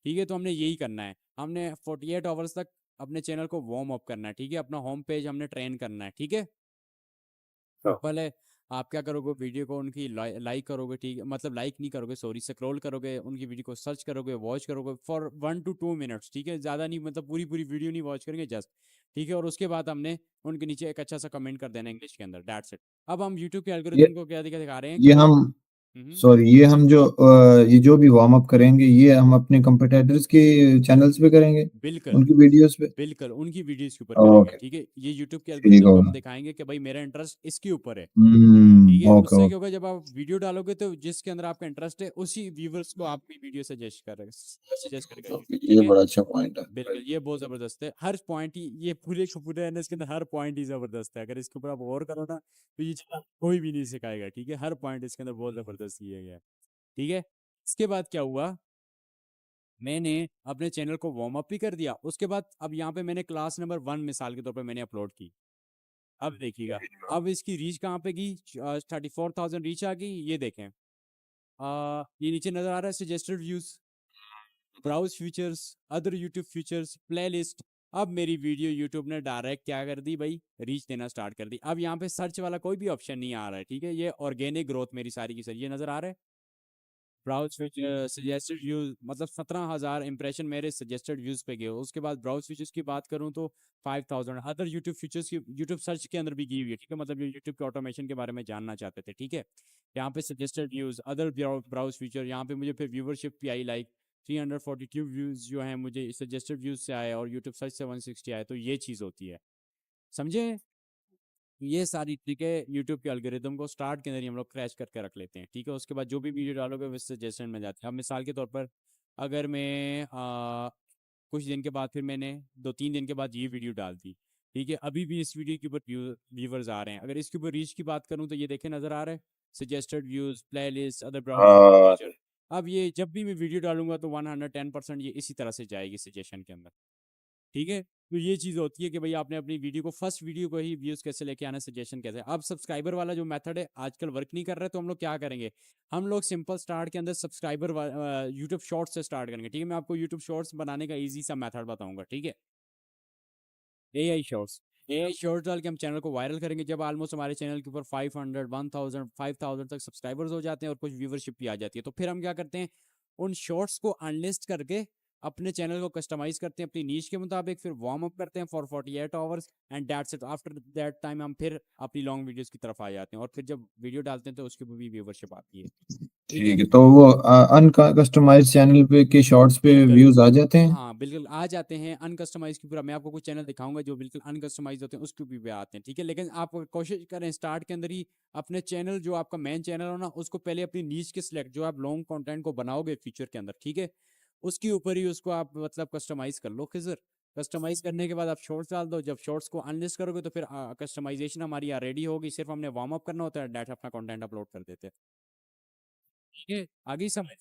Speaker 1: ठीक है। तो हमने यही करना है, हमने 48 आवर्स तक अपने चैनल को वार्म अप करना है, ठीक है। अपना होम पेज हमने ट्रेन करना है, ठीक है। पहले आप क्या करोगे, वीडियो को उनकी लाइक करोगे, ठीक है, मतलब लाइक नहीं करोगे, सॉरी, स्क्रॉल करोगे, उनकी वीडियो को सर्च करोगे, वॉच करोगे फॉर 1 to 2 मिनट्स, ठीक है, ज़्यादा नहीं, मतलब पूरी पूरी वीडियो नहीं वॉच करेंगे, जस्ट, ठीक है। और उसके बाद हमने उनके नीचे एक अच्छा सा कमेंट कर देना इंग्लिश के अंदर, दैट्स इट। अब हम यूट्यूब के
Speaker 2: ये
Speaker 1: एल्गोरिदम को क्या दिखा रहे हैं कि
Speaker 2: ये
Speaker 1: भाई,
Speaker 2: हम सॉरी ये हम जो ये जो भी वार्म अप करेंगे ये हम अपने कंपटीटर्स के चैनल्स पे करेंगे,
Speaker 1: बिल्कुल
Speaker 2: उनकी वीडियोस पे।
Speaker 1: बिल्कुल उनकी वीडियोस के ऊपर करेंगे,
Speaker 2: ओके।
Speaker 1: ठीक है। ये यूट्यूब के
Speaker 2: ठीक
Speaker 1: एल्गोरिदम को हम
Speaker 2: होगा।
Speaker 1: दिखाएंगे कि भाई मेरा इंटरेस्ट इसके ऊपर है, ठीक है।
Speaker 2: ओके
Speaker 1: उससे
Speaker 2: ओके।
Speaker 1: क्या होगा, जब आप वीडियो डालोगे तो जिसके अंदर आपका इंटरेस्ट है उसी व्यूवर्स को आपकी वीडियो सजेस्ट करेगा यूट्यूब, ठीक
Speaker 2: ये
Speaker 1: है।
Speaker 2: बड़ा अच्छा पॉइंट है।
Speaker 1: बिल्कुल ये बहुत जबरदस्त है, हर पॉइंट ही, ये पूरे का पूरे है ना, इसके अंदर हर पॉइंट ही जबरदस्त है। अगर इसके ऊपर आप गौर करो ना तो ये चीज़ आपको कोई भी नहीं सिखाएगा, ठीक है। हर पॉइंट इसके अंदर बहुत जबरदस्त ज़बरदस्त किया गया है, ठीक है। इसके बाद क्या हुआ, मैंने अपने चैनल को वार्म अप भी कर दिया। उसके बाद अब यहाँ पे मैंने क्लास नंबर 1 मिसाल के तौर पे मैंने अपलोड की। अब देखिएगा, अब इसकी रीच कहाँ पे गई, 34,000 रीच आ गई। ये देखें, ये नीचे नजर आ रहा है suggested views, browse features, other YouTube features, playlist. अब मेरी वीडियो यूट्यूब ने डायरेक्ट क्या कर दी भाई, रीच देना स्टार्ट कर दी। अब यहाँ पे सर्च वाला कोई भी ऑप्शन नहीं आ रहा है, ठीक है। ये ऑर्गेनिक ग्रोथ मेरी सारी की सारी, ये नजर आ रहा है। ब्राउज सजेस्टेड व्यूज मतलब 17,000 इंप्रेशन मेरे सजेस्टेड व्यूज पे गए। उसके बाद ब्राउज फीचर्स की बात करूं तो 5,000। अदर यूट्यूब फीचर्स की यूट्यूब सर्च के अंदर भी की हुई है, ठीक है। मतलब जो यूट्यूब के ऑटोमेशन के बारे में जानना चाहते थे, ठीक है। यहाँ पे suggested views, other browse feature, यहाँ पे मुझे फिर व्यूवरशिप भी आई, लाइक 342 व्यूज जो है मुझे सजेस्टेड व्यूज से आए और यूट्यूब सर्च से 160 आए। तो ये चीज़ होती है, समझे। ये सारी ट्रिकें यूट्यूब के एल्गोरिदम को स्टार्ट के अंदर ही हम लोग क्रैश करके रख लेते हैं, ठीक है। उसके बाद जो भी वीडियो डालोगे वो सजेशन में जाते हैं। अब मिसाल के तौर पर अगर मैं कुछ दिन के बाद फिर मैंने 2-3 दिन के बाद ये वीडियो डाल दी, ठीक है। अभी भी इस वीडियो के ऊपर व्यूवर्स आ रहे हैं। अगर इसके ऊपर रीच की बात करूँ तो ये देखे नजर आ रहा है, suggested views, playlist, other browse. अब ये जब भी मैं वीडियो डालूंगा तो 110% ये इसी तरह से जाएगी सजेशन के अंदर, ठीक है। तो ये चीज़ होती है कि भाई आपने अपनी वीडियो को, फर्स्ट वीडियो को ही व्यूज़ कैसे लेके आना, सजेशन कैसे। अब सब्सक्राइबर वाला जो मेथड है आजकल वर्क नहीं कर रहा है, तो हम लोग क्या करेंगे, हम लोग सिंपल स्टार्ट के अंदर सब्सक्राइबर यूट्यूब शॉर्ट्स से स्टार्ट करेंगे, ठीक है। मैं आपको यूट्यूब शॉर्ट्स बनाने का ईजी सा मेथड बताऊंगा, ठीक है। एआई शॉर्ट्स डाल के हम चैनल को वायरल करेंगे। जब ऑलमोस्ट हमारे चैनल के ऊपर 500, 1000, 5000 तक सब्सक्राइबर्स हो जाते हैं और कुछ व्यूवरशिप भी आ जाती है, तो फिर हम क्या करते हैं, उन शॉर्ट्स को अनलिस्ट करके अपने चैनल को कस्टमाइज करते हैं अपनी नीश के मुताबिक, फिर वार्म अप करते हैं for 48 hours and that's it. After that time हम फिर अपनी लॉन्ग वीडियोस की तरफ आ जाते हैं और फिर जब वीडियो डालते हैं तो उसके ऊपर भी व्यूवरशिप आती है, ठीक है।
Speaker 2: ठीक है, तो वो अनकस्टमाइज्ड चैनल पे के शॉर्ट्स पे
Speaker 1: बिल्कुल,
Speaker 2: व्यूज आ जाते हैं।
Speaker 1: हाँ बिल्कुल आ जाते हैं। अनकस्टमाइज की पूरा मैं आपको कुछ चैनल दिखाऊंगा जो बिल्कुल अनकस्टमाइज होते हैं, उसके भी आते हैं, ठीक है। लेकिन आप कोशिश करें स्टार्ट के अंदर ही अपने चैनल, जो आपका मेन चैनल हो ना, उसको पहले अपनी नीच के सिलेक्ट, जो आप लॉन्ग कंटेंट को बनाओगे फीचर के अंदर, ठीक है, उसके ऊपर ही उसको आप मतलब कस्टमाइज कर लो खिजर। कस्टमाइज करने के बाद आप शॉर्ट्स डाल दो। जब शॉर्ट्स को अनलिस्ट करोगे तो फिर कस्टमाइजेशन हमारी यहाँ रेडी होगी, सिर्फ हमने वार्म अप करना होता है, डायरेक्ट अपना कंटेंट अपलोड कर देते हैं, ठीक है। आगे समझ।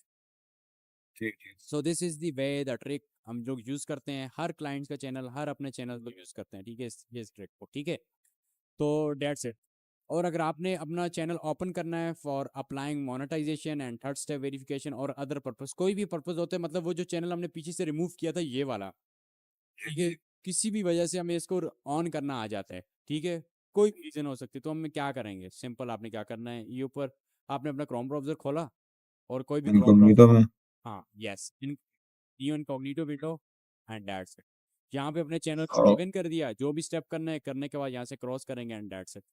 Speaker 2: ठीक ठीक।
Speaker 1: So this is the way, the trick हम लोग यूज करते हैं। हर क्लाइंट का चैनल, हर अपने चैनल को यूज करते हैं, ठीक है, इस ट्रिक को, ठीक है। तो डेट्स इट। और अगर आपने अपना चैनल ओपन करना है for applying monetisation and third step verification और अदर पर्पस, कोई भी पर्पस होते हैं, मतलब वो जो चैनल हमने पीछे से रिमूव किया था ये वाला, ठीक है, किसी भी वजह से हमें इसको ऑन करना आ जाता है, ठीक है, कोई भी रीजन हो सकती है, तो हम क्या करेंगे, सिंपल आपने क्या करना है, ये ऊपर आपने अपना क्रोम ब्राउजर खोला और कोई भी क्रोम
Speaker 2: इनकॉग्निटो
Speaker 1: ब्राउजर,
Speaker 2: में।
Speaker 1: हाँ yes, new incognito window and that's it. यहाँ पे अपने चैनल को
Speaker 2: और
Speaker 1: लॉगिन कर दिया, जो भी स्टेप करना है करने के बाद यहाँ से क्रॉस करेंगे एंड दैट्स इट।